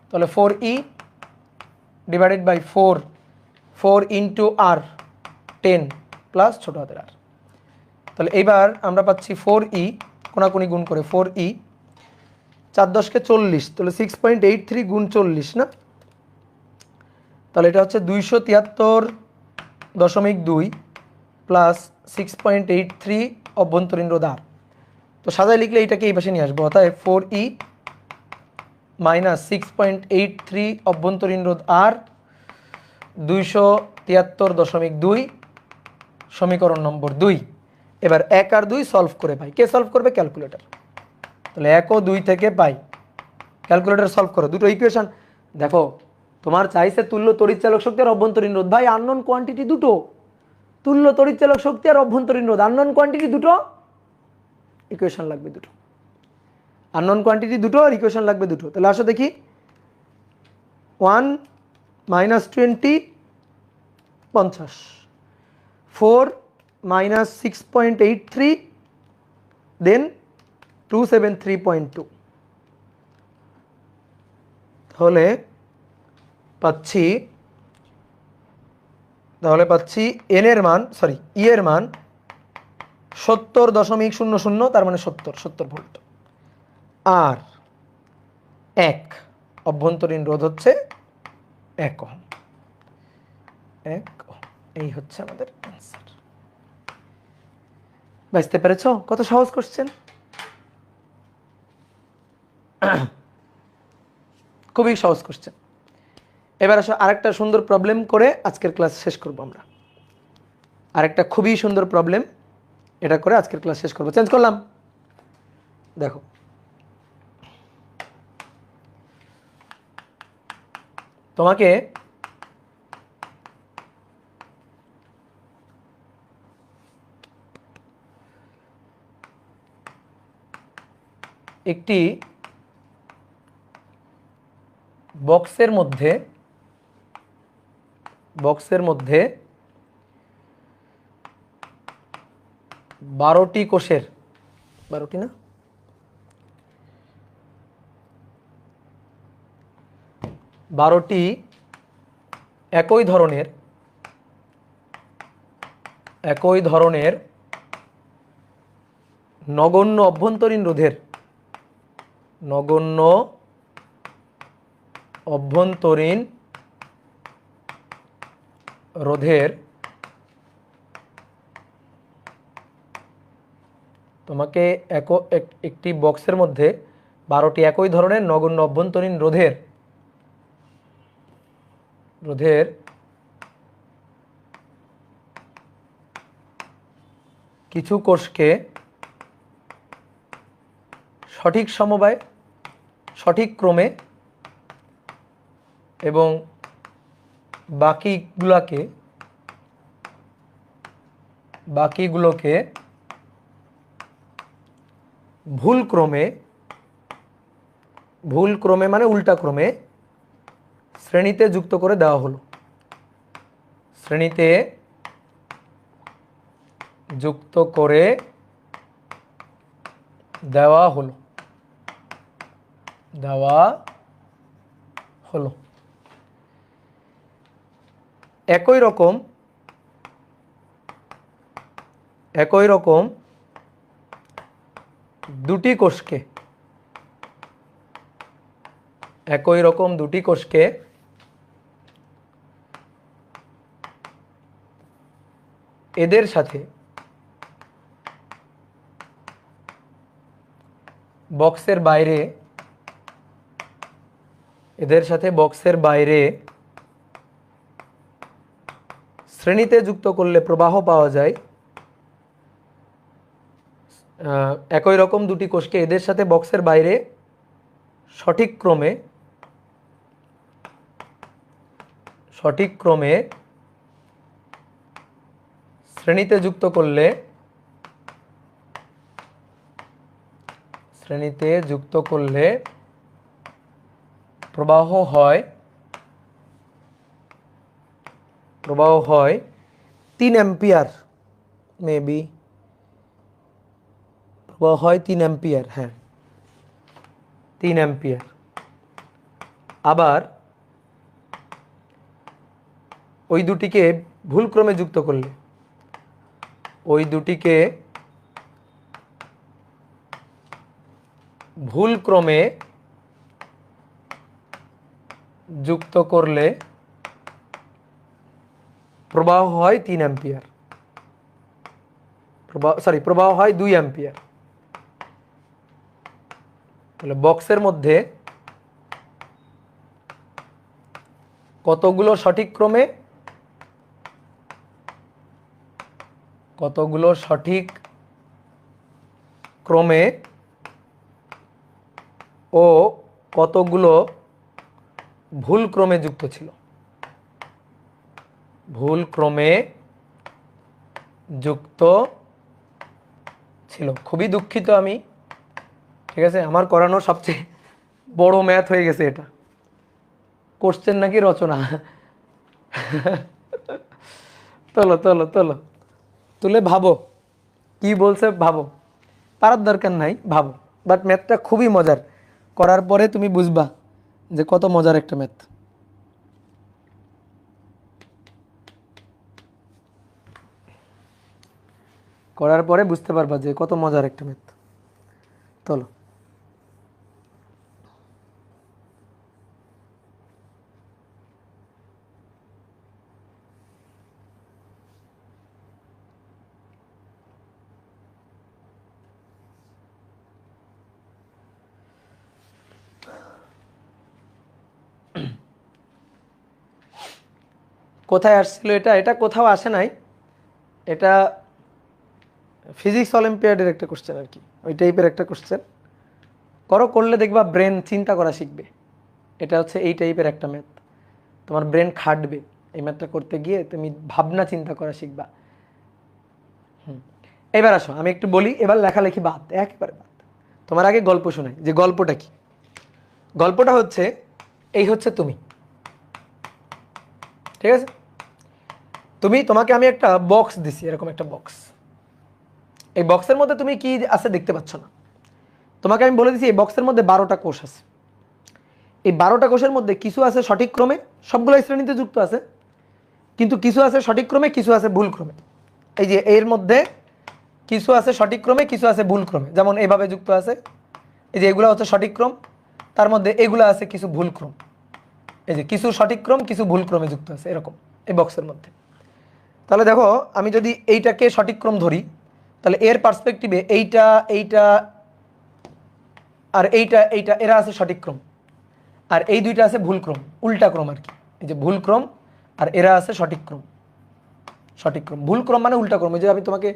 তাহলে 4E divided by 4 into R 10 plus ছোট হাতের আর। তাহলে এইবার আমরা পাচ্ছি 4E কোনাকুনি গুণ করে 4E 4 10 40, তাহলে 6.83 গুণ 40 না, তাহলে এটা হচ্ছে 273.2 প্লাস 6.83 অভ্যন্তরীণ রোধ আর। তো সাজায় লিখলে এইটাকে এই পাশে নিয়ে আসবো, অর্থাৎ 4E মাইনাস 6.83 অভ্যন্তরীণ রোধ আর 273.2 সমীকরণ নম্বর 2। এবার 1 আর 2 সলভ করে পাই, কে সলভ করবে, ক্যালকুলেটর। তাহলে 1 ও 2 থেকে পাই, ক্যালকুলেটর সলভ করো দুটো ইকুয়েশন। দেখো তোমার চাইছে তুল্য তড়িৎচালক শক্তি আর অভ্যন্তরীণ রোধ, ভাই আননোন কোয়ান্টিটি দুটো, তুল্য তড়িৎচালক শক্তি আর অভ্যন্তরীণ রোধ আননোন কোয়ান্টিটি দুটো, ইকুয়েশন লাগবে দুটো, আননোন কোয়ান্টিটি দুটো আর ইকুয়েশন লাগবে দুটো। তাহলে আসো দেখি, 1 মাইনাস 20 50, 4 মাইনাস 6.83 দেন 273.2, তাহলে পাচ্ছি এন এর মান, সরি ই এর মান 70.00, তার মানে 70 ভোল্ট। আর 1 অভ্যন্তরীণ রোধ হচ্ছে 1 ওহম, এই হচ্ছে আমাদের অ্যান্সার। বুঝতে পেরেছো কত সহজ কোশ্চেন, খুবই সহজ কোশ্চেন। এবার আসো আরেকটা সুন্দর প্রবলেম করে আজকের ক্লাস শেষ করব আমরা, আরেকটা খুবই সুন্দর প্রবলেম, এটা করে আজকের ক্লাস শেষ করব। চেঞ্জ করলাম, দেখো তোমাকে একটি বক্সের মধ্যে 12টি কোষের, 12টি না, 12টি একই ধরনের নগণ্য অভ্যন্তরীণ রোধের তোমাকে একটি বক্সের মধ্যে 12টি একই ধরনের নগণ্য অভ্যন্তরীণ রোধের কিছু কোষকে সঠিক সমবায়, সঠিক ক্রমে এবং বাকিগুলোকে ভুল ক্রমে মানে উল্টা ক্রমে শ্রেণীতে যুক্ত করে দেওয়া হলো, একই রকম দুটি কোষকে এদের সাথে বক্সের বাইরে শ্রেণীতে যুক্ত করলে প্রবাহ পাওয়া যায়। একই রকম দুটি কোষকে এদের সাথে বক্সের বাইরে সঠিক ক্রমে শ্রেণীতে যুক্ত করলে শ্রেণীতে যুক্ত করলে প্রবাহ হয় 3 অ্যাম্পিয়ার, মেবি প্রবাহ হয় 3 অ্যাম্পিয়ার, হ্যাঁ 3 অ্যাম্পিয়ার। আবার ওই দুটিকে ভুলক্রমে যুক্ত করলে, ওই দুটিকে ভুলক্রমে যুক্ত করলে প্রবাহ হয় 3 অ্যাম্পিয়ার, প্রবাহ হয় 2 অ্যাম্পিয়ার। তাহলে বক্সের মধ্যে কতগুলো সঠিক ক্রমে ও কতগুলো ভুল ক্রমে যুক্ত ছিল, ভুল ক্রমে যুক্ত ছিল। খুবই দুঃখিত আমি, ঠিক আছে, আমার করানো সবচেয়ে বড় ম্যাথ হয়ে গেছে এটা। কোশ্চেন নাকি রচনা? তোলো তোলো তোলো, তুলে ভাবো কি বলছে, ভাবো, পারার দরকার নাই, ভাবো। বাট ম্যাথটা খুবই মজার, করার পরে তুমি বুঝবা যে কত মজার একটা ম্যাথ। করার পরে বুঝতে পারবা যে কত মজার একটা ম্যাথ। চলো, কোথায় আসছিল এটা? এটা কোথাও আসে নাই, এটা ফিজিক্স অলিম্পিয়াডের একটা কোশ্চেন আর কি, ওই টাইপের একটা কোশ্চেন। করলে দেখবা ব্রেন চিন্তা করা শিখবে। এটা হচ্ছে এই টাইপের একটা ম্যাথ, তোমার ব্রেন খাটবে এই ম্যাথটা করতে গিয়ে, তুমি ভাবনা চিন্তা করা শিখবা। এবার আসো আমি একটু বলি, এবার লেখালেখি বাদ, একেবারে বাদ। তোমার আগে গল্প শোনাই, যে গল্পটা কি। গল্পটা হচ্ছে এই, হচ্ছে তুমি, ঠিক আছে, তোমাকে আমি একটা বক্স দিছি, এরকম একটা বক্স। এই বক্সের মধ্যে তুমি কি আছে দেখতে পাচ্ছ না। তোমাকে আমি বলে দিছি এই বক্সের মধ্যে 12টা কোষ আছে। এই 12টা কোষের মধ্যে কিছু আছে সঠিক ক্রমে, সবগুলো শ্রেণীতে যুক্ত আছে, কিন্তু কিছু আছে সঠিক ক্রমে, কিছু আছে ভুল ক্রমে। এই যে এর মধ্যে কিছু আছে সঠিক ক্রমে, কিছু আছে ভুল ক্রমে, যেমন এইভাবে যুক্ত আছে। এই যে এগুলো হচ্ছে সঠিক ক্রম, তার মধ্যে এগুলো আছে কিছু ভুল ক্রম। এই যে কিছু সঠিক ক্রম, কিছু ভুল ক্রমে যুক্ত আছে এরকম এই বক্সের মধ্যে। তাহলে দেখো, আমি যদি এইটাকে সঠিক ক্রম ধরি, তাহলে এর পার্সপেক্টিভে এইটা এইটা আর এইটা এইটা এরা আছে সঠিক ক্রম, আর এই দুইটা আছে ভুল ক্রম, উল্টা ক্রম আর কি। এই যে ভুল ক্রম আর এরা আছে সঠিক ক্রম। সঠিক ক্রম, ভুল ক্রম মানে উল্টা ক্রম। এই যে আমি তোমাকে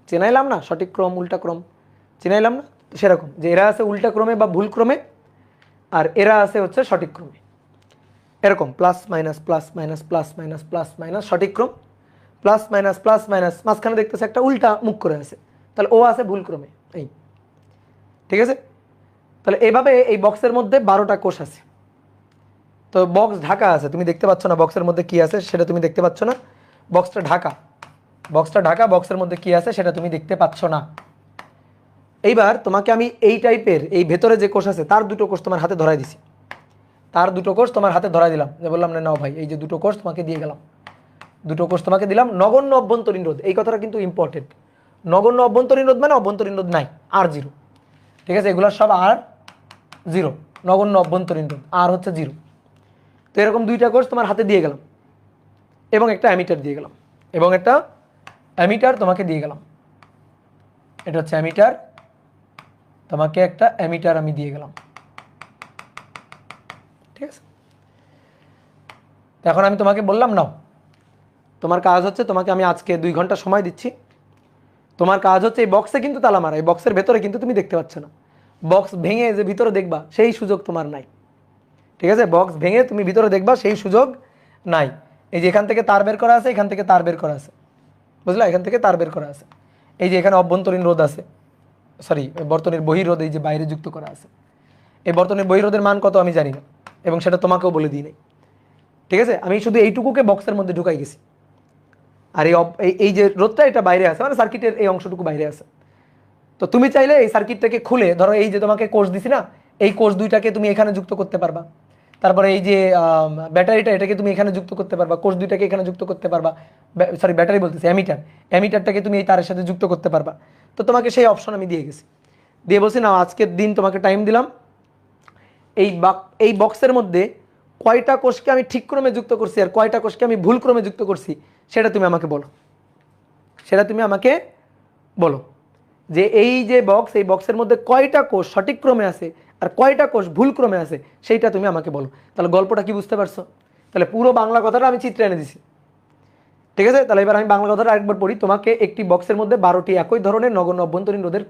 চেনাইলাম না, সঠিক ক্রম উল্টা ক্রম চেনাইলাম না, তো সেরকম যে এরা আছে উল্টা ক্রমে বা ভুল ক্রমে, আর এরা আছে হচ্ছে সঠিক ক্রমে। এরকম plus minus plus minus plus minus plus minus সঠিক ক্রম, প্লাস মাইনাস মাঝখানে দেখতেছে একটা উল্টা মুখ করে আছে, তাহলে ও আছে ভুল ক্রমে। এই, ঠিক আছে। তাহলে এইভাবে এই বক্সের মধ্যে 12টা কোষ আছে। তো বক্স ঢাকা আছে, তুমি দেখতে পাচ্ছ না বক্সের মধ্যে কি আছে, সেটা তুমি দেখতে পাচ্ছ না। বক্সটা ঢাকা, বক্সের মধ্যে কি আছে সেটা তুমি দেখতে পাচ্ছ না। এইবার তোমাকে আমি এই টাইপের, এই ভেতরে যে কোষ আছে তার দুটো কোষ তোমার হাতে ধরাই দিছি, তার দুটো কোষ তোমার হাতে ধরাই দিলাম, যে বললাম না নাও ভাই, এই যে দুটো কোষ তোমাকে দিয়ে গেলাম, দুটো কোষ তোমাকে দিলাম। নগণ্য অভ্যন্তরীণ রোধ, এই কথাটা কিন্তু ইম্পর্টেন্ট। নগণ্য অভ্যন্তরীণ রোধ মানে অভ্যন্তরীণ রোধ নাই, R0, ঠিক আছে, এগুলো সব R0, নগণ্য অভ্যন্তরীণ রোধ আর হচ্ছে 0। তো এরকম দুইটা কোষ তোমার হাতে দিয়ে গেলাম, এবং একটা অ্যামিটার দিয়ে গেলাম, তোমাকে দিয়ে গেলাম। এটা হচ্ছে অ্যামিটার, তোমাকে একটা অ্যামিটার আমি দিয়ে গেলাম, ঠিক আছে। এখন আমি তোমাকে বললাম নাও, তোমার কাজ হচ্ছে, তোমাকে আমি আজকে 2 ঘন্টা সময় দিচ্ছি, তোমার কাজ হচ্ছে এই বক্সে কিন্তু তালা মারা, এই বক্সের ভেতরে কিন্তু তুমি দেখতে পাচ্ছ না, বক্স ভেঙে যে ভিতরে দেখবা সেই সুযোগ তোমার নাই, ঠিক আছে। বক্স ভেঙে তুমি ভিতরে দেখবা সেই সুযোগ নাই। এই যে এখান থেকে তার বের করা আছে, এখান থেকে তার বের করা আছে, বুঝলা, এখান থেকে তার বের করা আছে। এই যে এখানে অভ্যন্তরীণ রোধ আছে, সরি বর্তনীর বহিরোধ এই যে বাইরে যুক্ত করা আছে, এই বর্তনীর বহিরোধের মান কত আমি জানি না এবং সেটা তোমাকেও বলে দিই নাই, ঠিক আছে। আমি শুধু এইটুকুকে বক্সের মধ্যে ঢুকাই গেছি, আর এই যে রোধটা এটা বাইরে আছে, মানে সার্কিটের এই অংশটুকু বাইরে আছে। তো তুমি চাইলে এই সার্কিটটাকে খুলে, ধরো এই যে তোমাকে কোষ দিছি না, এই কোষ দুইটাকে তুমি এখানে যুক্ত করতে পারবা, তারপরে এই যে ব্যাটারিটা এটাকে তুমি এখানে যুক্ত করতে পারবা, কোষ দুইটাকে এখানে যুক্ত করতে পারবা, সরি ব্যাটারি বলতেছি অ্যামিটারটাকে তুমি এই তারের সাথে যুক্ত করতে পারবা। তো তোমাকে সেই অপশন আমি দিয়ে গেছি, দিয়ে বলছি না আজকের দিন তোমাকে টাইম দিলাম, এই বক্সের মধ্যে কয়টা কোষকে আমি ঠিক ক্রমে যুক্ত করছি আর কয়টা কোষকে আমি ভুল ক্রমে যুক্ত করছি সেটা তুমি আমাকে বলো, সেটা তুমি আমাকে বলো যে এই যে বক্স, এই বক্সের মধ্যে কয়টা কোষ সঠিক ক্রমে আছে আর কয়টা কোষ ভুল ক্রমে আছে সেইটা তুমি আমাকে বলো। তাহলে গল্পটা কি বুঝতে পারছো? তাহলে পুরো বাংলা কথাটা আমি চিত্রে এনে দিছি, ঠিক আছে। তাহলে এবার আমি বাংলা কথাটা আরেকবার পড়ি। তোমাকে একটি বক্সের মধ্যে 12টি একই ধরনের নগণ্য অভ্যন্তরীণ রোধের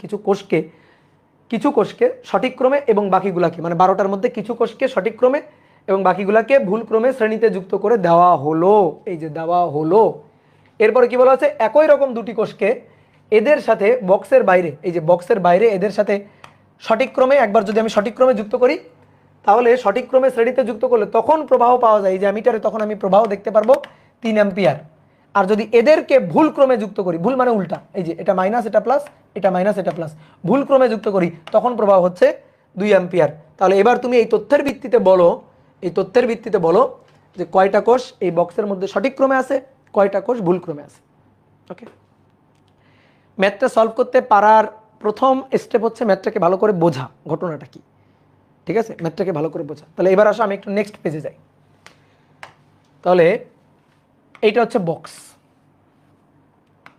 কিছু কোষকে সঠিক ক্রমে এবং বাকিগুলাকে, মানে 12টার মধ্যে কিছু কোষকে সঠিক ক্রমে এবং বাকিগুলাকে ভুল ক্রমে শ্রেণীতে যুক্ত করে দেওয়া হলো, এই যে দেওয়া হলো। এরপরে কি বলা আছে? একই রকম দুটি কোষকে এদের সাথে বক্সের বাইরে, এই যে বক্সের বাইরে এদের সাথে সঠিক ক্রমে, একবার যদি আমি সঠিক ক্রমে যুক্ত করি তাহলে সঠিক ক্রমে শ্রেণীতে যুক্ত করলে তখন প্রবাহ পাওয়া যায়, এই যে অ্যামিটারে তখন আমি প্রবাহ দেখতে পারবো 3 অ্যাম্পিয়ার। আর যদি এদেরকে ভুল ক্রমে যুক্ত করি, ভুল মানে উল্টা, এই যে এটা মাইনাস এটা প্লাস, এটা মাইনাস এটা প্লাস, ভুল ক্রমে যুক্ত করি তখন প্রবাহ হচ্ছে 2 অ্যাম্পিয়ার। তাহলে এবার তুমি এই তথ্যের ভিত্তিতে বলো, যে কয়টা কোষ এই বক্সের মধ্যে সঠিক ক্রমে আছে, কয়টা কোষ ভুল ক্রমে আছে। ওকে, ম্যাথটা সলভ করতে পারার প্রথম স্টেপ হচ্ছে ম্যাথটাকে ভালো করে বোঝা, ঘটনাটা কি, ঠিক আছে, ম্যাথটাকে ভালো করে বোঝা। তাহলে এবার আসো আমি একটু নেক্সট পেজে যাই। তাহলে এইটা হচ্ছে বক্স,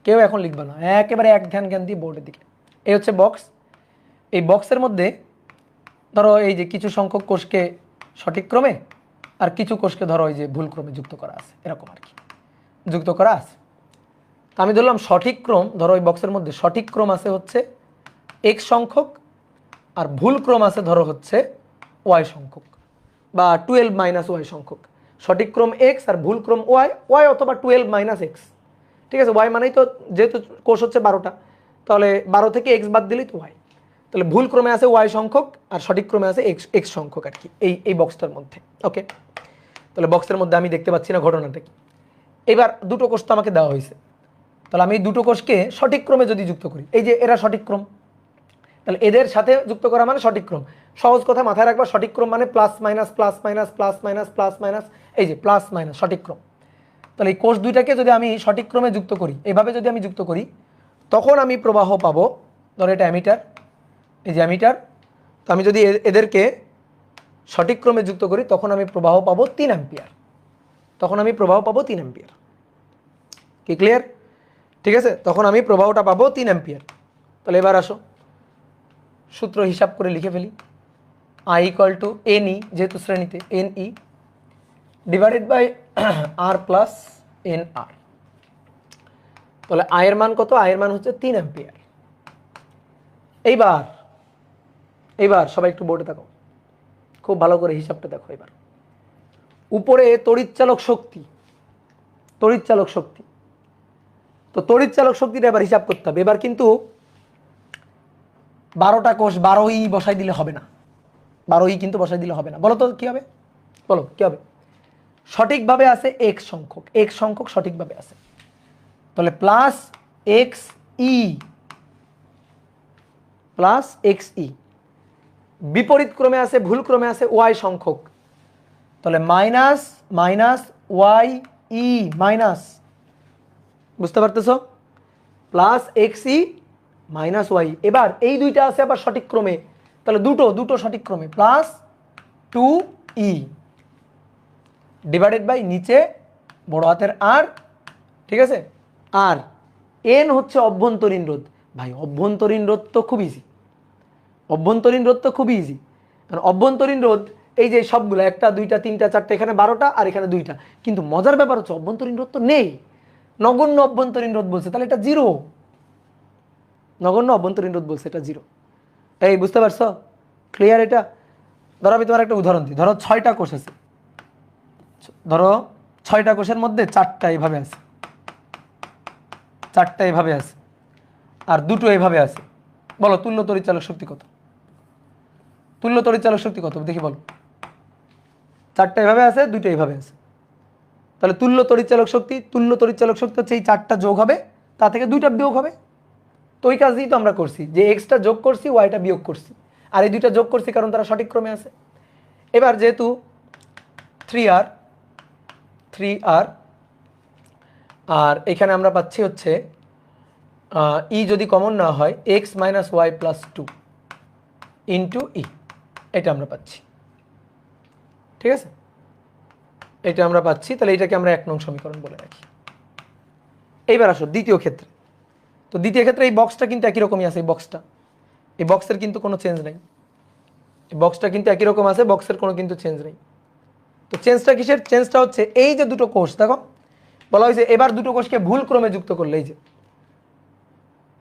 কেউ এখন লিখবে না, একেবারে এক ধ্যান জ্ঞান দিয়ে বোর্ডের দিকে। এই হচ্ছে বক্স, এই বক্সের মধ্যে ধরো এই যে কিছু সংখ্যক কোষকে সঠিক ক্রমে আর কিছু কোষকে ধরো এই যে ভুল ক্রমে যুক্ত করা আছে, এরকম আর কি যুক্ত করা আছে। আমি ধরলাম সঠিক ক্রম, ধরো এই বক্সের মধ্যে সঠিক ক্রম আছে হচ্ছে x সংখ্যক আর ভুল ক্রম আছে ধরো হচ্ছে y সংখ্যক বা 12 মাইনাস y সংখ্যক। সঠিক ক্রম x আর ভুল ক্রম y অথবা 12 মাইনাস x, ঠিক আছে। y মানেই তো যেহেতু কোষ হচ্ছে 12টা, তাহলে 12 থেকে x বাদ দিলেই তো y। তাহলে ভুল ক্রমে আছে y সংখ্যক আর সঠিক ক্রমে আছে x সংখ্যক আর কি এই বক্সটার মধ্যে। ওকে, তাহলে বক্সের মধ্যে আমি দেখতে পাচ্ছি না ঘটনাটা কি। এবার দুটো কোষ তো আমাকে দেওয়া হয়েছে, তাহলে আমি দুটো কোষকে সঠিক ক্রমে যদি যুক্ত করি, এই যে এরা সঠিক ক্রম, তাহলে এদের সাথে যুক্ত করা মানে সঠিক ক্রম। সহজ কথা মাথায় রাখবা, সঠিক ক্রম মানে plus minus plus minus plus minus plus minus, এই যে প্লাস মাইনাস সঠিক ক্রম। তাহলে এই কোষ দুইটাকে যদি আমি সঠিক ক্রমে যুক্ত করি, এভাবে যদি আমি যুক্ত করি, তখন আমি প্রবাহ পাবো, ধরো এটা অ্যামিটার, এই যে অ্যামিটার, তো আমি যদি এদেরকে সঠিক ক্রমে যুক্ত করি তখন আমি প্রবাহ পাবো 3 অ্যাম্পিয়ার, তখন আমি প্রবাহ পাবো 3 অ্যাম্পিয়ার। কি ক্লিয়ার? ঠিক আছে, তখন আমি প্রবাহটা পাবো 3 অ্যাম্পিয়ার। তাহলে এবার আসো সূত্র হিসাব করে লিখে ফেলি। I ইকুয়াল টু NE, যেহেতু শ্রেণীতে NE divided by R plus NR। তাহলে I এর মান কত? I এর মান হচ্ছে 3 অ্যাম্পিয়ার। এইবার সবাই একটু বোর্ডে দেখো, খুব ভালো করে হিসাবটা দেখো। এবার উপরে তড়িৎচালক শক্তি, তো তড়িৎচালক শক্তিটা এবার হিসাব করতে হবে। এবার কিন্তু 12টা কোষ 12ই বসাই দিলে হবে না, 12ই কিন্তু বসাই দিলে হবে না। বলো তো কি হবে, বলো কি হবে? সঠিকভাবে আছে x সংখ্যক সঠিকভাবে আছে, তাহলে প্লাস xe, বিপরীত ক্রমে আছে ভুল ক্রমে আছে y সংখ্যক, তাহলে মাইনাস ye মাইনাস, বুঝতে পারতেছো, প্লাস xe মাইনাস y। এবার এই দুইটা আছে আবার সঠিক ক্রমে, তাহলে দুটো সঠিক ক্রমে, প্লাস 2e ডিভাইডেড বাই নিচে বড় হাতের r, ঠিক আছে। আর n হচ্ছে অভ্যন্তরীণ রোধ। ভাই অভ্যন্তরীণ রোধ তো খুব ইজি, কারণ অভ্যন্তরীণ রোধ এই যে সবগুলো 1 2 3 4, এখানে 12টা আর এখানে 2টা, কিন্তু মজার ব্যাপার হচ্ছে অভ্যন্তরীণ রোধ তো নেই, নগণ্য অভ্যন্তরীণ রোধ বলছে, তাহলে এটা জিরো, নগণ্য অভ্যন্তরীণ রোধ বলছে, এটা জিরো। এই বুঝতে পারছো? ক্লিয়ার এটা? ধরো আমি তোমার একটা উদাহরণ দিই, ধরো 6টা কোষ আছে, ধরো 6টা কোষের মধ্যে 4টা এইভাবে আছে আর 2টো এইভাবে আছে, বলো তুল্য তড়িৎচালক শক্তি কত? তুল্য তড়িৎচালক শক্তি কত দেখি বলো। চারটা এভাবে আছে, দুইটা এইভাবে আছে। তাহলে তুল্য তড়িৎচালক শক্তি হচ্ছে এই চারটা যোগ হবে, তা থেকে দুইটা বিয়োগ হবে। তো ওই কাজই তো আমরা করছি, যে এক্সটা যোগ করছি, ওয়াইটা বিয়োগ করছি, আর এই দুইটা যোগ করছি কারণ তারা সঠিক ক্রমে আছে। এবার যেহেতু 3r আর এখানে আমরা পাচ্ছি হচ্ছে ই যদি কমন না হয় X minus Y plus 2 into E, এটা আমরা পাচ্ছি। ঠিক আছে, এটা আমরা পাচ্ছি। তাহলে এটাকে আমরা 1 নং সমীকরণ বলে রাখি। এইবার আসো দ্বিতীয় ক্ষেত্রে। তো দ্বিতীয় ক্ষেত্রে এই বক্সটা কিন্তু একই রকমই আছে। এই বক্সের কিন্তু কোনো চেঞ্জ নেই। এই বক্সটা কিন্তু একই রকম আছে, বক্সের কোনো কিন্তু চেঞ্জ নেই। তো চেঞ্জটা কিসের? চেঞ্জটা হচ্ছে এই যে দুটো কোষ, দেখো বলা হয়েছে এবার দুটো কোষকে ভুল ক্রমে যুক্ত করলে,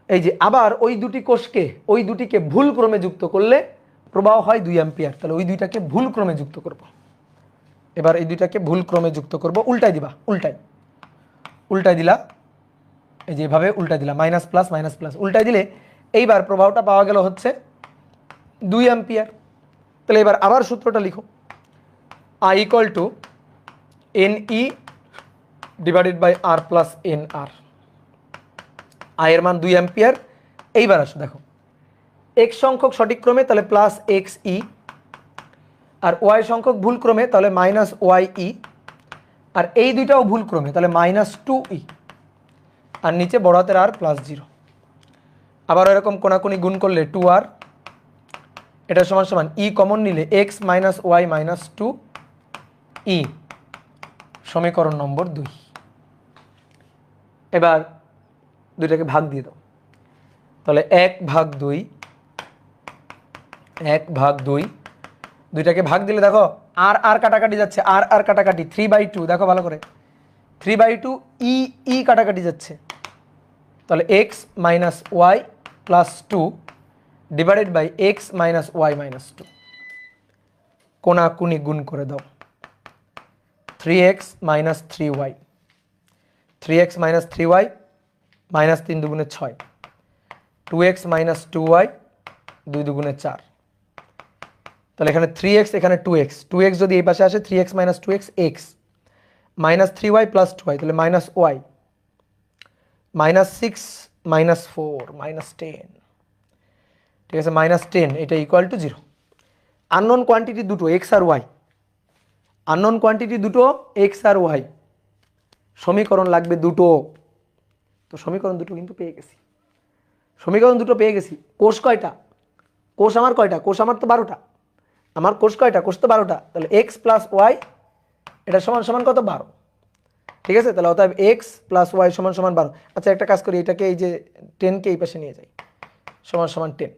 এই যে আবার ওই দুটিকে ভুল ক্রমে যুক্ত করলে প্রবাহ হয় 2 অ্যাম্পিয়ার। তাহলে ওই দুইটাকে ভুল ক্রমে যুক্ত করব। এবার এই দুইটাকে ভুল ক্রমে যুক্ত করব, উল্টাই দিবা, উল্টাই দিলা, এই যে এভাবে উল্টাই দিলা, মাইনাস প্লাস উল্টাই দিলে এইবার প্রবাহটা পাওয়া গেল হচ্ছে 2 অ্যাম্পিয়ার। তাহলে এবার আবার সূত্রটা লিখো, I equal to NE divided by R plus NR। I এর মান 2 অ্যাম্পিয়ার। এইবার আসো দেখো x সংখ্যক সঠিক ক্রমে, তাহলে প্লাস XE, আর y সংখ্যক ভুল ক্রমে, তাহলে মাইনাস YE, আর এই দুইটাও ভুল ক্রমে, তাহলে মাইনাস 2E, আর নিচে বড় হাতের R প্লাস 0। আবার এরকম কোনাকুনি গুণ করলে 2R, এটা সমান সমান E কমন নিলে x minus y minus 2E, সমীকরণ নম্বর 2। এবার দুইটাকে ভাগ দিয়ে দাও, তাহলে 1/2, দুইটাকে ভাগ দিলে দেখো আর কাটাকাটি যাচ্ছে, আর কাটাকাটি, 3/2, দেখো ভালো করে 3/2, ই কাটাকাটি যাচ্ছে। তাহলে x minus Y plus 2 divided by x minus y minus 2, কোনাকুনি গুণ করে দাও, 3x minus 3y, 3x minus 3y, minus 3 দুগুণে 6, 2x মাইনাস 2y, 2 দুগুণে 4। তাহলে এখানে 3x, এখানে 2x যদি এই পাশে আসে 3x minus 2x, x minus 3y plus 2y, তাহলে minus y, minus 6 minus 4 minus 10, ঠিক আছে, মাইনাস 10, এটা ইকুয়াল টু 0। আননোন কোয়ান্টিটি দুটো এক্স আর ওয়াই, আননোন কোয়ান্টিটি দুটো এক্স আর ওয়াই, সমীকরণ লাগবে দুটো। তো সমীকরণ দুটো কিন্তু পেয়ে গেছি, কোষ কয়টা? কোষ আমার কয়টা? কোষ আমার তো 12টা। আমার কোষ কয়টা? কোষ তো 12টা। তাহলে এক্স প্লাস ওয়াই এটা সমান সমান কত? 12। ঠিক আছে, তাহলে অতএব এক্স প্লাস ওয়াই সমান সমান 12। আচ্ছা একটা কাজ করি, এটাকে এই যে 10কে এই পাশে নিয়ে যাই, সমান সমান 10।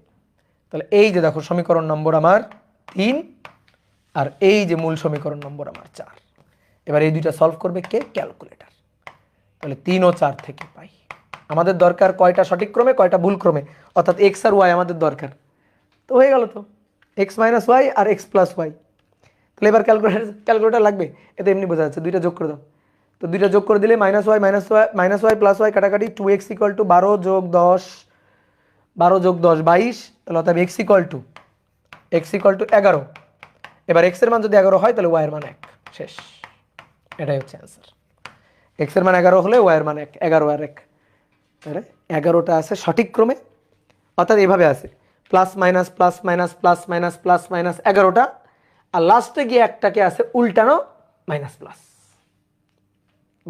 তাহলে এই যে দেখো সমীকরণ নম্বর আমার 3, আর এই যে মূল সমীকরণ নম্বর আমার 4। এবার এই দুইটা সলভ করবে কে? ক্যালকুলেটর। তাহলে 3 ও 4 থেকে পাই আমাদের দরকার কয়টা সঠিক ক্রমে, কয়টা ভুল ক্রমে, অর্থাৎ এক্স আর ওয়াই আমাদের দরকার। তো হয়ে গেল, তো এক্স মাইনাস ওয়াই আর এক্স প্লাস ওয়াই। তাহলে এবার ক্যালকুলেটর লাগবে, এতে এমনি বোঝা যাচ্ছে, দুইটা যোগ করে দাও। তো দুইটা যোগ করে দিলে মাইনাস ওয়াই প্লাস ওয়াই কাটাকাটি, 2x ইকুয়াল টু 12 যোগ 10 22। তাহলে অর্থাৎ x ইকুয়াল টু 11। এবার x এর মান যদি 11 হয় তাহলে y এর মান 1, শেষ। এটাই হচ্ছে অ্যান্সার। x এর মান 11 হলে y এর মান 1, 11 আর 1, তাহলে 11টা আছে সঠিক ক্রমে, অর্থাৎ এইভাবে আছে প্লাস মাইনাস 11টা, আর লাস্টে গিয়ে একটাকে আছে উল্টানো মাইনাস প্লাস।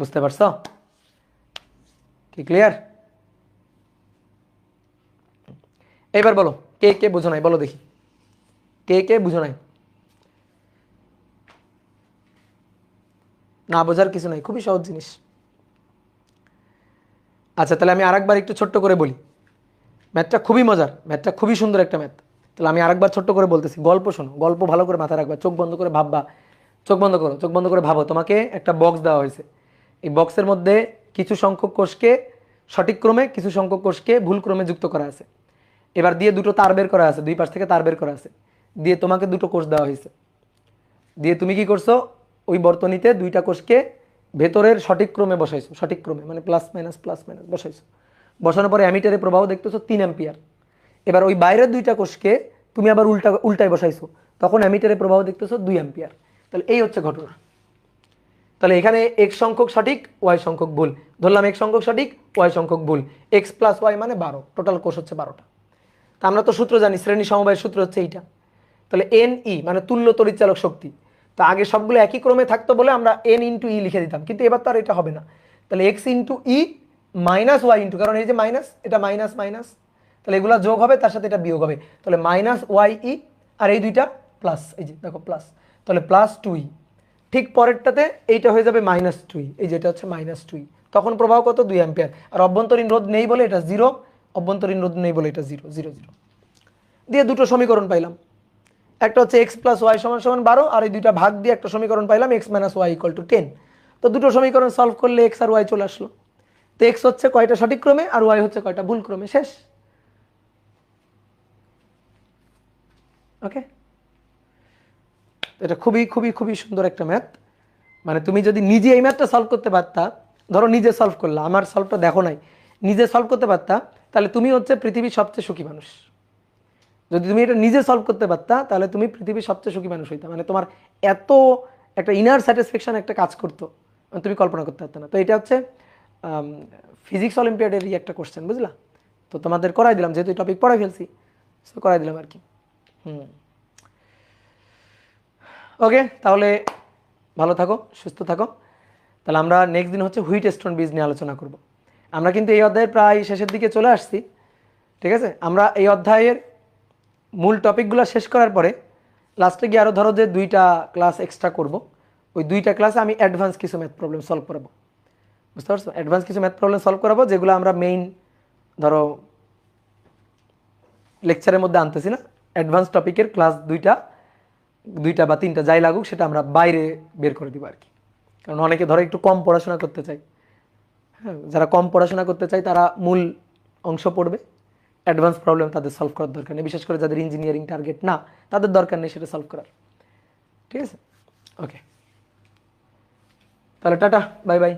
বুঝতে পারছো কি? ক্লিয়ার? এবার বলো কে বুঝো নাই, বলো দেখি কে বুঝো নাই। না বোঝার কিছু নাই, খুবই সহজ জিনিস। আচ্ছা তাহলে আমি আরেকবার একটু ছোট্ট করে বলি, ম্যাথটা খুবই মজার, ম্যাথটা খুবই সুন্দর একটা ম্যাথ। তাহলে আমি আরেকবার ছোট্ট করে বলতেছি, গল্প শোনো, গল্প ভালো করে মাথায় রাখবা, চোখ বন্ধ করে ভাববা, চোখ বন্ধ করে ভাবো। তোমাকে একটা বক্স দেওয়া হয়েছে, এই বক্সের মধ্যে কিছু সংখ্যক কোষকে সঠিক ক্রমে, কিছু সংখ্যক কোষকে ভুল ক্রমে যুক্ত করা আছে। এবার দিয়ে দুটো তার বের করা আছে, দুই পাশ থেকে তার বের করা আছে, দিয়ে তোমাকে দুটো কোষ দেওয়া হয়েছে, দিয়ে তুমি কি করছো? ওই বর্তনীতে দুইটা কোষকে ভেতরের সঠিক ক্রমে বসাইছো, সঠিক ক্রমে মানে প্লাস মাইনাস বসাইছো। বসানোর পরে অ্যামিটারে প্রবাহ দেখতেছো 3 অ্যাম্পিয়ার। এবার ওই বাইরের দুইটা কোষকে তুমি আবার উল্টায় বসাইছো, তখন অ্যামিটারে প্রবাহ দেখতেছো 2 অ্যাম্পিয়ার। তাহলে এই হচ্ছে ঘটনা। তাহলে এখানে এক্স সংখ্যক সঠিক, ওয়াই সংখ্যক ভুল। ধরলাম এক্স সংখ্যক সঠিক, ওয়াই সংখ্যক ভুল। এক্স প্লাস ওয়াই মানে 12, টোটাল কোষ হচ্ছে 12টা। তা আমরা তো সূত্র জানি, শ্রেণী সমবায়ের সূত্র হচ্ছে এইটা। তাহলে এন ই মানে তুল্য তড়িৎচালক শক্তি। তো আগে সবগুলো একই ক্রমে থাকতো বলে আমরা এন ইন্টু ই লিখে দিতাম, কিন্তু এবার তো আর এটা হবে না। তাহলে এক্স ইন্টু ই মাইনাস ওয়াই ইন্টু, কারণ এই যে মাইনাস, এটা মাইনাস মাইনাস, তাহলে এগুলো যোগ হবে, তার সাথে এটা বিয়োগ হবে। তাহলে মাইনাস ওয়াই ই, আর এই দুইটা প্লাস, এই যে দেখো প্লাস, তাহলে প্লাস 2ই। ঠিক পরেরটাতে এইটা হয়ে যাবে মাইনাস 2ই, এই যেটা হচ্ছে মাইনাস 2ই। তখন প্রবাহ কত? 2 অ্যাম্পিয়ার। আর অভ্যন্তরীণ রোধ নেই বলে এটা 0, অভ্যন্তরীণ রোধ নেই বলে এটা 0 0 0 দিয়ে দুটো সমীকরণ পাইলাম। একটা হচ্ছে এক্স প্লাস ওয়াই সমান সমান 12, আর এই দুইটা ভাগ দিয়ে একটা সমীকরণ পাইলাম x minus y equal to 10। তো দুটো সমীকরণ সলভ করলে এক্স আর ওয়াই চলে আসলো। তো এক্স হচ্ছে কয়টা সঠিক ক্রমে, আর ওয়াই হচ্ছে কয়টা ভুল ক্রমে, শেষ। ওকে, এটা খুবই খুবই খুবই সুন্দর একটা ম্যাথ। মানে তুমি যদি নিজে এই ম্যাথটা সলভ করতে পারতা, ধরো নিজে সলভ করলা, আমার সলভটা দেখো নাই, নিজে সলভ করতে পারতা, তাহলে তুমি হচ্ছে পৃথিবীর সবচেয়ে সুখী মানুষ। যদি তুমি এটা নিজে সলভ করতে পারতা, তাহলে তুমি পৃথিবীর সবচেয়ে সুখী মানুষ হইতা। মানে তোমার এত একটা ইনার স্যাটিসফ্যাকশন একটা কাজ করতো, তুমি কল্পনা করতে পারতো না। তো এটা হচ্ছে ফিজিক্স অলিম্পিয়াডেরই একটা কোশ্চেন, বুঝলা? তো তোমাদের করাই দিলাম, যেহেতু টপিক পড়াই ফেলছি, সো করাই দিলাম আর কি। ওকে, তাহলে ভালো থাকো, সুস্থ থাকো। তাহলে আমরা নেক্সট দিন হচ্ছে হুইট স্টোন বীজ নিয়ে আলোচনা করব। আমরা কিন্তু এই অধ্যায়ের প্রায় শেষের দিকে চলে আসছি, ঠিক আছে? আমরা এই অধ্যায়ের মূল টপিকগুলো শেষ করার পরে লাস্টে গিয়ে আরও ধরো যে 2টা ক্লাস এক্সট্রা করব। ওই 2টা ক্লাসে আমি অ্যাডভান্স কিছু ম্যাথ প্রবলেম সলভ করাবো, বুঝতে পারছো? অ্যাডভান্স কিছু ম্যাথ প্রবলেম সলভ করাবো, যেগুলো আমরা মেইন ধরো লেকচারের মধ্যে আনতেছি না। অ্যাডভান্স টপিকের ক্লাস 2টা বা 3টা যাই লাগুক, সেটা আমরা বাইরে বের করে দিব আর কি। কারণ অনেকে ধরো একটু কম পড়াশোনা করতে চায়, হ্যাঁ, যারা কম পড়াশোনা করতে চায় তারা মূল অংশ পড়বে, অ্যাডভান্স প্রবলেম তাদের সলভ করার দরকার নেই। বিশেষ করে যাদের ইঞ্জিনিয়ারিং টার্গেট না, তাদের দরকার নেই সেটা সলভ করার, ঠিক আছে? ওকে, তাহলে টাটা, বাই বাই।